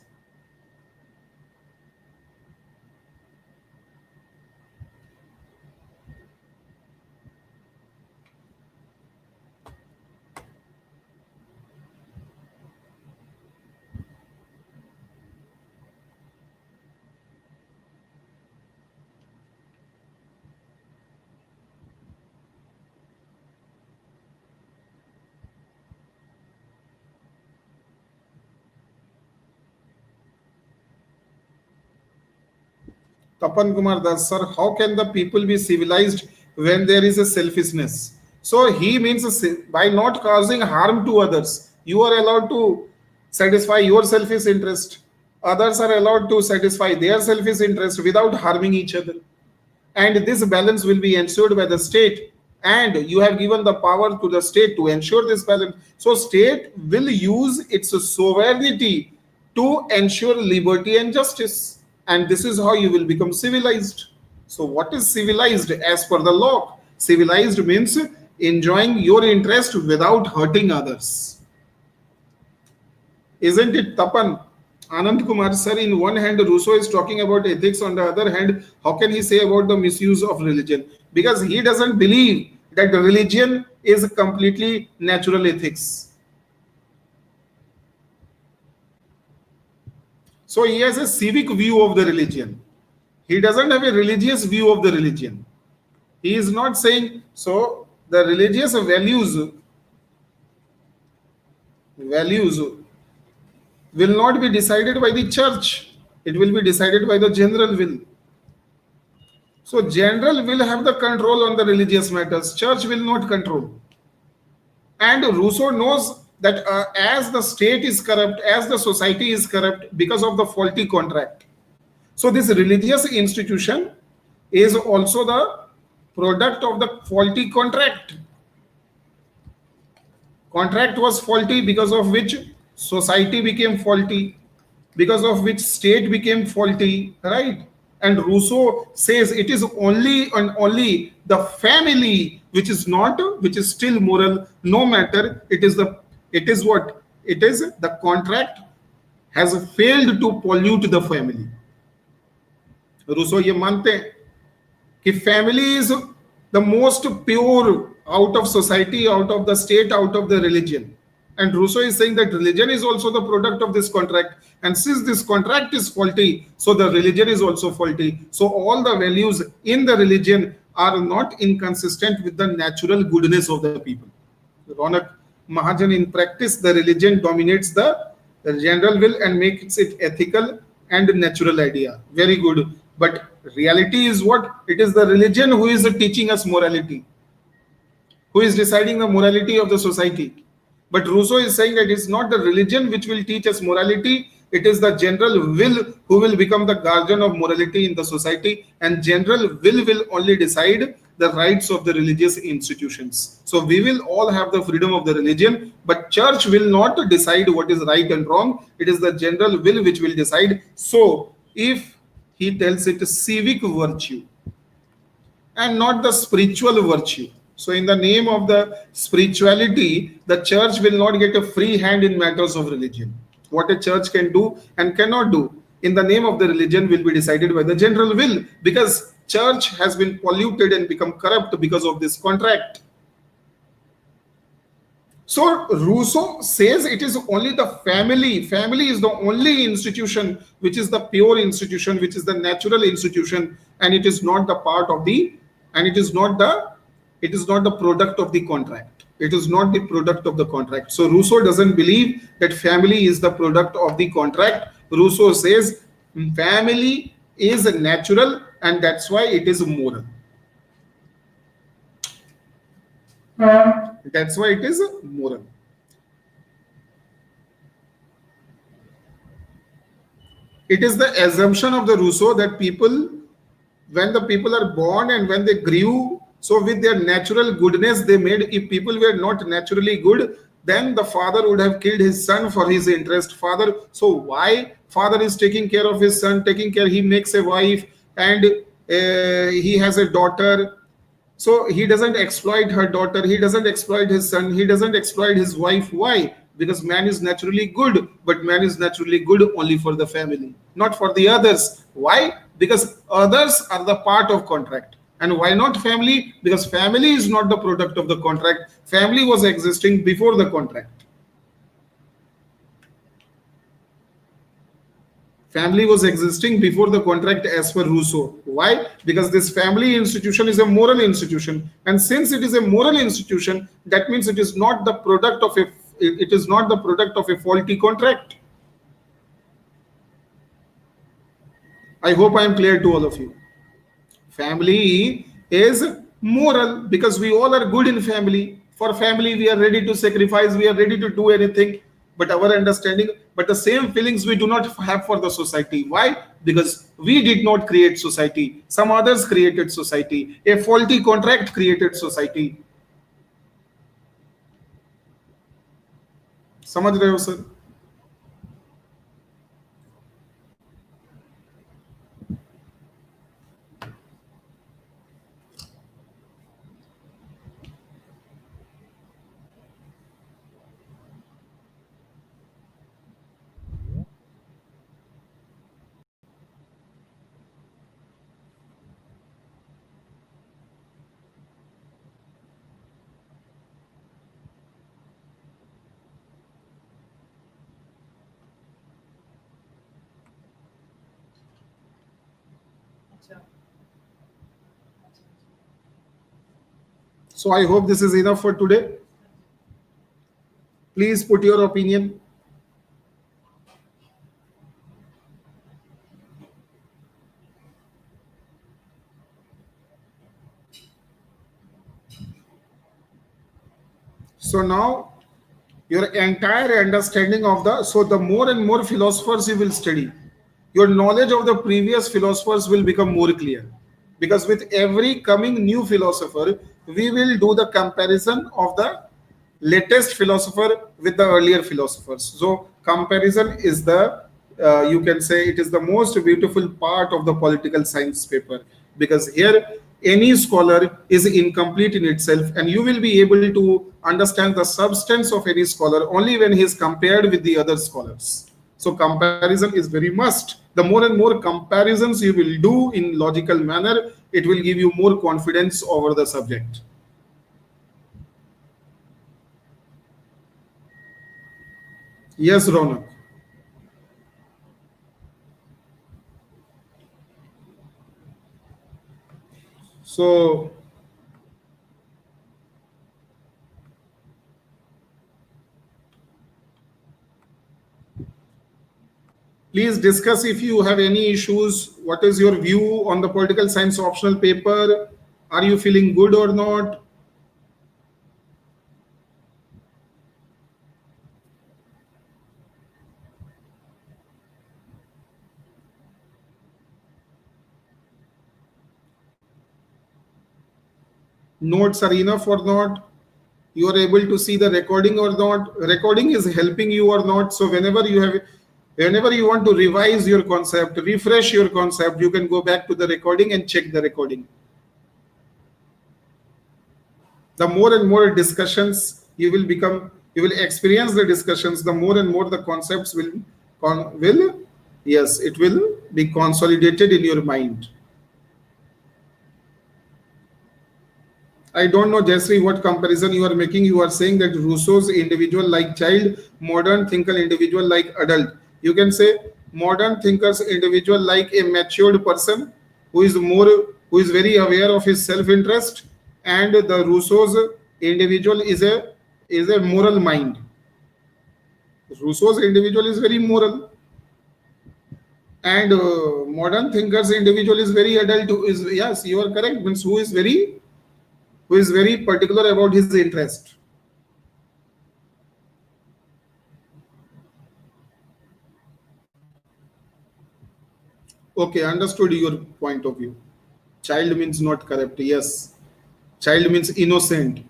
Tapan Kumar Das, sir, how can the people be civilized when there is a selfishness? So he means by not causing harm to others, you are allowed to satisfy your selfish interest. Others are allowed to satisfy their selfish interest without harming each other. And this balance will be ensured by the state. And you have given the power to the state to ensure this balance. So state will use its sovereignty to ensure liberty and justice. And this is how you will become civilized. So what is civilized as per the law? Civilized means enjoying your interest without hurting others. Isn't it, Tapan? Anand Kumar, sir, in one hand, Rousseau is talking about ethics. On the other hand, how can he say about the misuse of religion? Because he doesn't believe that religion is completely natural ethics. So he has a civic view of the religion. He doesn't have a religious view of the religion. He is not saying, so the religious values will not be decided by the church. It will be decided by the general will. So general will have the control on the religious matters. Church will not control. And Rousseau knows that as the state is corrupt, as the society is corrupt because of the faulty contract. So this religious institution is also the product of the faulty contract. Contract was faulty, because of which society became faulty, because of which state became faulty, right? And Rousseau says it is only and only the family which is still moral, no matter it is the contract has failed to pollute the family. Rousseau ये मानते हैं कि family is the most pure out of society, out of the state, out of the religion. And Rousseau is saying that religion is also the product of this contract. And since this contract is faulty, so the religion is also faulty. So all the values in the religion are not inconsistent with the natural goodness of the people. Ronak Mahajan, in practice, the religion dominates the general will and makes it ethical and natural idea. Very good. But reality is what? It is the religion who is teaching us morality, who is deciding the morality of the society. But Rousseau is saying that it's not the religion which will teach us morality, it is the general will who will become the guardian of morality in the society, and general will only decide the rights of the religious institutions. So we will all have the freedom of the religion, but church will not decide what is right and wrong. It is the general will which will decide. So if he tells it civic virtue and not the spiritual virtue, so in the name of the spirituality, the church will not get a free hand in matters of religion. What a church can do and cannot do in the name of the religion will be decided by the general will, because church has been polluted and become corrupt because of this contract. So Rousseau says it is only the family. Family is the only institution which is the pure institution, which is the natural institution, and it is not the part of the, and it is not the product of the contract. It is not the product of the contract. So Rousseau doesn't believe that family is the product of the contract. Rousseau says family is natural and that's why it is moral. That's why it is moral. It is the assumption of the Rousseau that people, when the people are born and when they grew, so with their natural goodness they made, if people were not naturally good, then the father would have killed his son for his interest. Father, so why father is taking care of his son, taking care, he makes a wife and he has a daughter. So he doesn't exploit her daughter, he doesn't exploit his son, he doesn't exploit his wife. Why? Because man is naturally good, but man is naturally good only for the family, not for the others. Why? Because others are the part of contract. And why not family? Because family is not the product of the contract. Family was existing before the contract. Family was existing before the contract as per Rousseau. Why? Because this family institution is a moral institution. And since it is a moral institution, that means it is not the product of a faulty contract. I hope I am clear to all of you. Family is moral because we all are good in family. For family, we are ready to sacrifice, we are ready to do anything. But our understanding, but the same feelings we do not have for the society. Why? Because we did not create society. Some others created society. A faulty contract created society. समझ रहे हो sir? So I hope this is enough for today. Please put your opinion. So now your entire understanding of the more and more philosophers you will study, your knowledge of the previous philosophers will become more clear, because with every coming new philosopher we will do the comparison of the latest philosopher with the earlier philosophers. So comparison is the you can say it is the most beautiful part of the political science paper, because here any scholar is incomplete in itself, and you will be able to understand the substance of any scholar only when he is compared with the other scholars. So comparison is very must. The more and more comparisons you will do in logical manner, it will give you more confidence over the subject. Yes, Ronak. So please discuss if you have any issues. What is your view on the political science optional paper? Are you feeling good or not? Notes are enough or not? You are able to see the recording or not? Recording is helping you or not? So whenever you want to revise your concept, refresh your concept, you can go back to the recording and check the recording. The more and more discussions you will experience the discussions, the more and more the concepts will yes, it will be consolidated in your mind. I don't know, Jayashree, what comparison you are making. You are saying that Rousseau's individual like child, modern thinker individual like adult. You can say modern thinkers individual like a matured person who is very aware of his self-interest, and the Rousseau's individual is a moral mind. Rousseau's individual is very moral, and modern thinkers individual is very adult. Who is, yes, you are correct. Means who is very particular about his interest. Okay, understood your point of view. Child means not corrupt. Yes, child means innocent.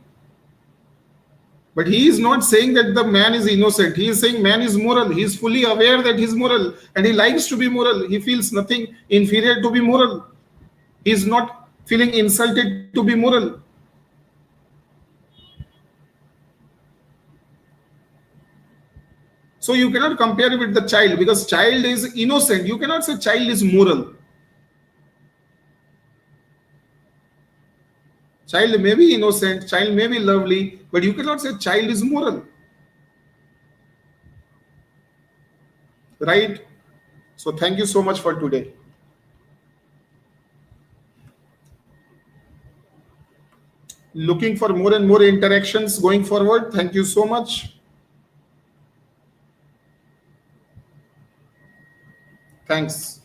But he is not saying that the man is innocent. He is saying man is moral. He is fully aware that he is moral and he likes to be moral. He feels nothing inferior to be moral. He is not feeling insulted to be moral. So you cannot compare it with the child, because child is innocent. You cannot say child is moral. Child may be innocent, child may be lovely, but you cannot say child is moral. Right? So thank you so much for today. Looking for more and more interactions going forward. Thank you so much. Thanks.